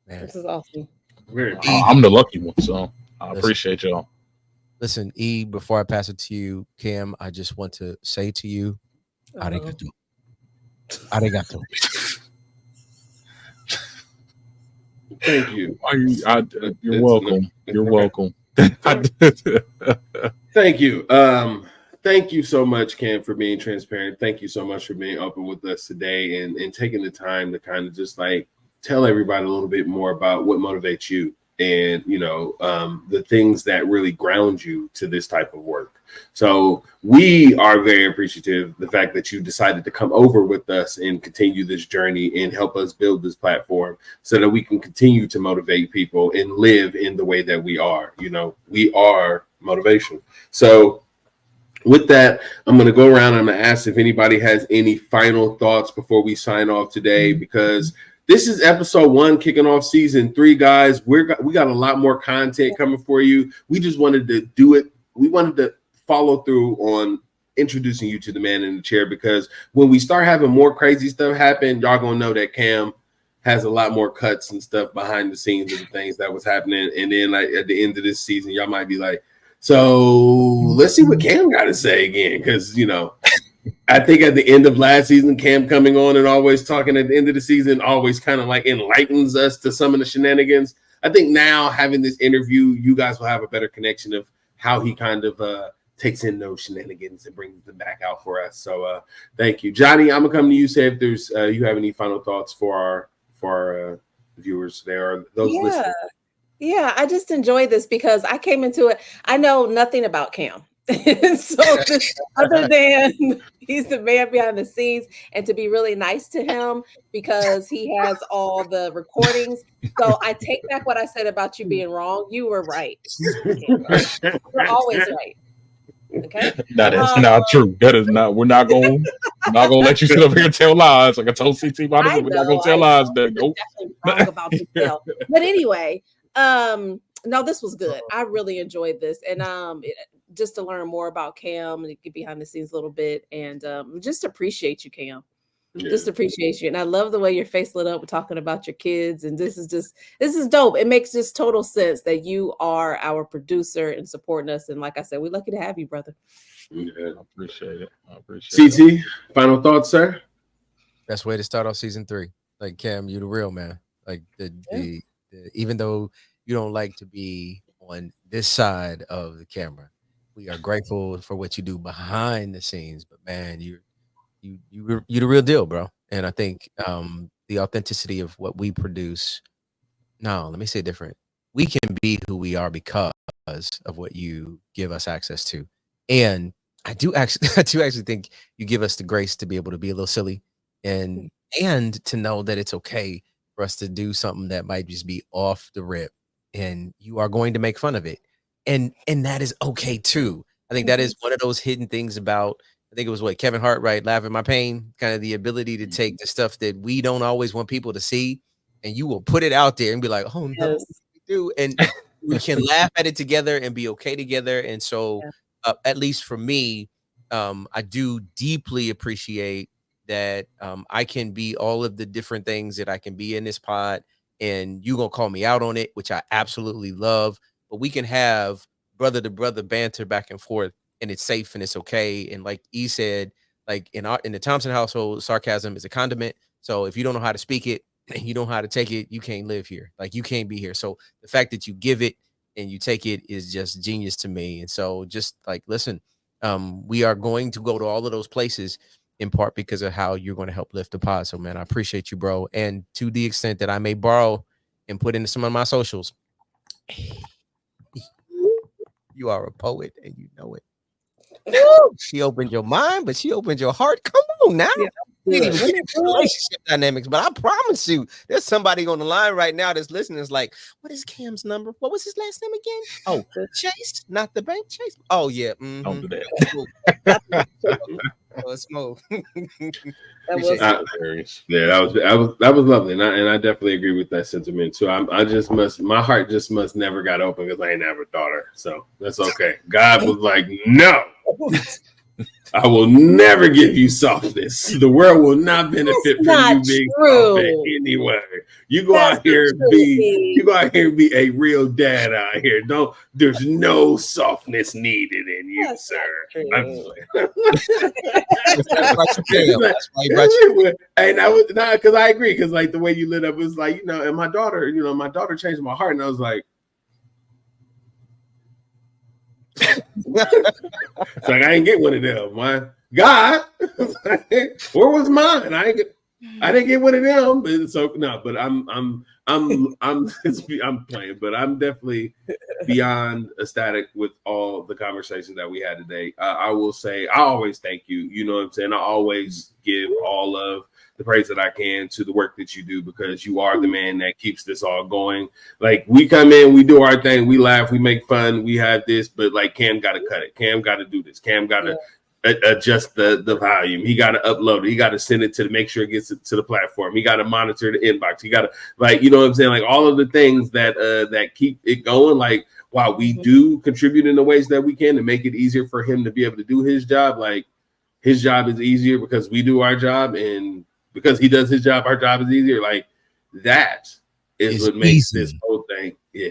Man. This is awesome. I'm the lucky one, so I appreciate y'all. Listen, E, before I pass it to you, Cam, I just want to say to you, arigato. Arigato. Thank you. You're welcome. You're welcome. Thank you. Thank you so much, Cam, for being transparent. Thank you so much for being open with us today and taking the time to kind of just like tell everybody a little bit more about what motivates you and, you know, the things that really ground you to this type of work. So we are very appreciative of the fact that you decided to come over with us and continue this journey and help us build this platform so that we can continue to motivate people and live in the way that we are. You know, we are motivation. So with that, I'm going to go around and I'm going to ask if anybody has any final thoughts before we sign off today, because this is episode 1 kicking off season 3, guys. We got a lot more content coming for you. We just wanted to do it. We wanted to follow through on introducing you to the man in the chair, because when we start having more crazy stuff happen, y'all going to know that Cam has a lot more cuts and stuff behind the scenes of the things that was happening. And then like at the end of this season, y'all might be like, so let's see what Cam got to say again. Because, you know, I think at the end of last season, Cam coming on and always talking at the end of the season always kind of like enlightens us to some of the shenanigans. I think now having this interview, you guys will have a better connection of how he kind of takes in those shenanigans and brings them back out for us. So thank you. Johnny, I'm going to come to you, say if there's you have any final thoughts for our viewers there or those listening. Yeah, I just enjoy this because I came into it. I know nothing about Cam. So other than he's the man behind the scenes, and to be really nice to him because he has all the recordings. So I take back what I said about you being wrong. You were right. You're always right. Okay. That is not true. That is not. We're not going to let you sit up here and tell lies. Like I told CT about it, we're not going to tell lies. Nope. Definitely wrong about this. But anyway, no, this was good. I really enjoyed this, and just to learn more about Cam and get behind the scenes a little bit, and just appreciate you, Cam. Yeah. Just appreciate you, and I love the way your face lit up talking about your kids. And this is dope. It makes just total sense that you are our producer and supporting us. And like I said, we're lucky to have you, brother. Yeah, I appreciate it. CT, final thoughts, sir. Best way to start off season 3. Like Cam, you the real man. Like the even though you don't like to be on this side of the camera, we are grateful for what you do behind the scenes. But man, you're the real deal, bro. And I think the authenticity of what we produce. No, let me say it different. We can be who we are because of what you give us access to. And I do actually think you give us the grace to be able to be a little silly and to know that it's okay for us to do something that might just be off the rip, and you are going to make fun of it. And that is okay too. I think that is one of those hidden things about, I think it was Kevin Hart, right? Laugh at my pain, kind of the ability to take the stuff that we don't always want people to see, and you will put it out there and be like, oh no, what we do, and we can laugh at it together and be okay together. And so at least for me, I do deeply appreciate that I can be all of the different things that I can be in this pod, and you gonna call me out on it, which I absolutely love. But we can have brother to brother banter back and forth, and it's safe and it's okay. And like E said, like in the Thompson household, sarcasm is a condiment. So if you don't know how to speak it and you don't know how to take it, you can't live here. Like you can't be here. So the fact that you give it and you take it is just genius to me. And so just like, listen, we are going to go to all of those places in part because of how you're going to help lift the pod. So man, I appreciate you, bro. And to the extent that I may borrow and put into some of my socials, you are a poet and you know it. She opened your mind, but she opened your heart. Come on now. Relationship dynamics, but I promise you, there's somebody on the line right now that's listening. Is like, what is Cam's number? What was his last name again? Oh, Chase, not the bank Chase. Oh yeah, don't do that. Smoke. That was lovely, and I definitely agree with that sentiment too. My heart just must never got open because I ain't have a daughter, so that's okay. God was like, no. I will never give you softness. The world will not benefit from you being soft anyway. You go out here and be a real dad out here. There's no softness needed in you, sir. Hey, that was not because I agree, because like the way you lit up was like, and my daughter changed my heart, and I was like, it's like I didn't get one of them. My God, where was mine? I didn't get one of them. But so no, but I'm playing, but I'm definitely beyond ecstatic with all the conversations that we had today. I will say I always thank you. You know what I'm saying? I always give all of the praise that I can to the work that you do, because you are the man that keeps this all going. Like, we come in, we do our thing, we laugh, we make fun, we have this, but like Camm got to cut it. Camm got to do this. Camm got to adjust the volume. He got to upload it. He got to send it to make sure it gets to the platform. He got to monitor the inbox. He got to, like, you know what I'm saying? Like, all of the things that keep it going. Like, while we do contribute in the ways that we can to make it easier for him to be able to do his job, like, his job is easier because we do our job, and because he does his job, our job is easier. Like, that is what makes this whole thing. Yeah.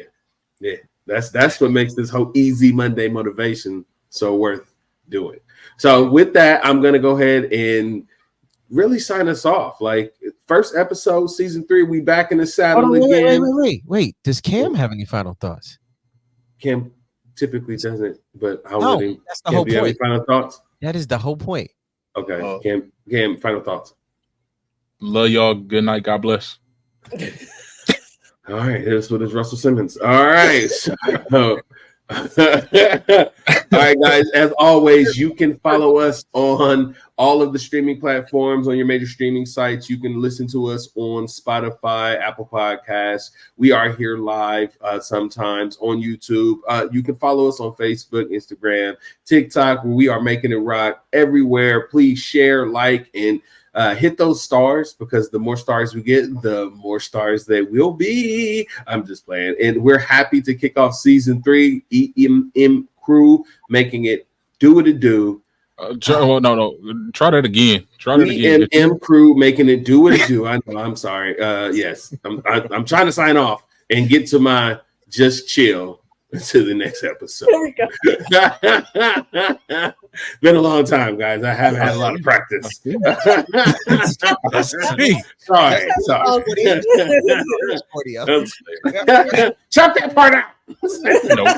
That's what makes this whole easy Monday motivation so worth doing. So with that, I'm gonna go ahead and really sign us off. Like, first episode, season 3, we back in the saddle again. Wait. Does Camm have any final thoughts? Camm typically doesn't, but that's the whole point. Have any final thoughts? That is the whole point. Okay, Camm, final thoughts. Love y'all. Good night. God bless. All right, here's what is Russell Simmons. All right. All right, guys. As always, you can follow us on all of the streaming platforms, on your major streaming sites. You can listen to us on Spotify, Apple Podcasts. We are here live sometimes on YouTube. You can follow us on Facebook, Instagram, TikTok, where we are making it rock everywhere. Please share, like, and hit those stars, because the more stars we get, the more stars they will be. I'm just playing. And we're happy to kick off season 3, EMM crew, making it do what it do. No. Try that again. EMM crew, making it do what it do. I know. I'm sorry. Yes, I'm trying to sign off and get to my just chill to the next episode. There we go. Been a long time, guys. I haven't had a lot of practice. Sorry. Chop that part out. Nope.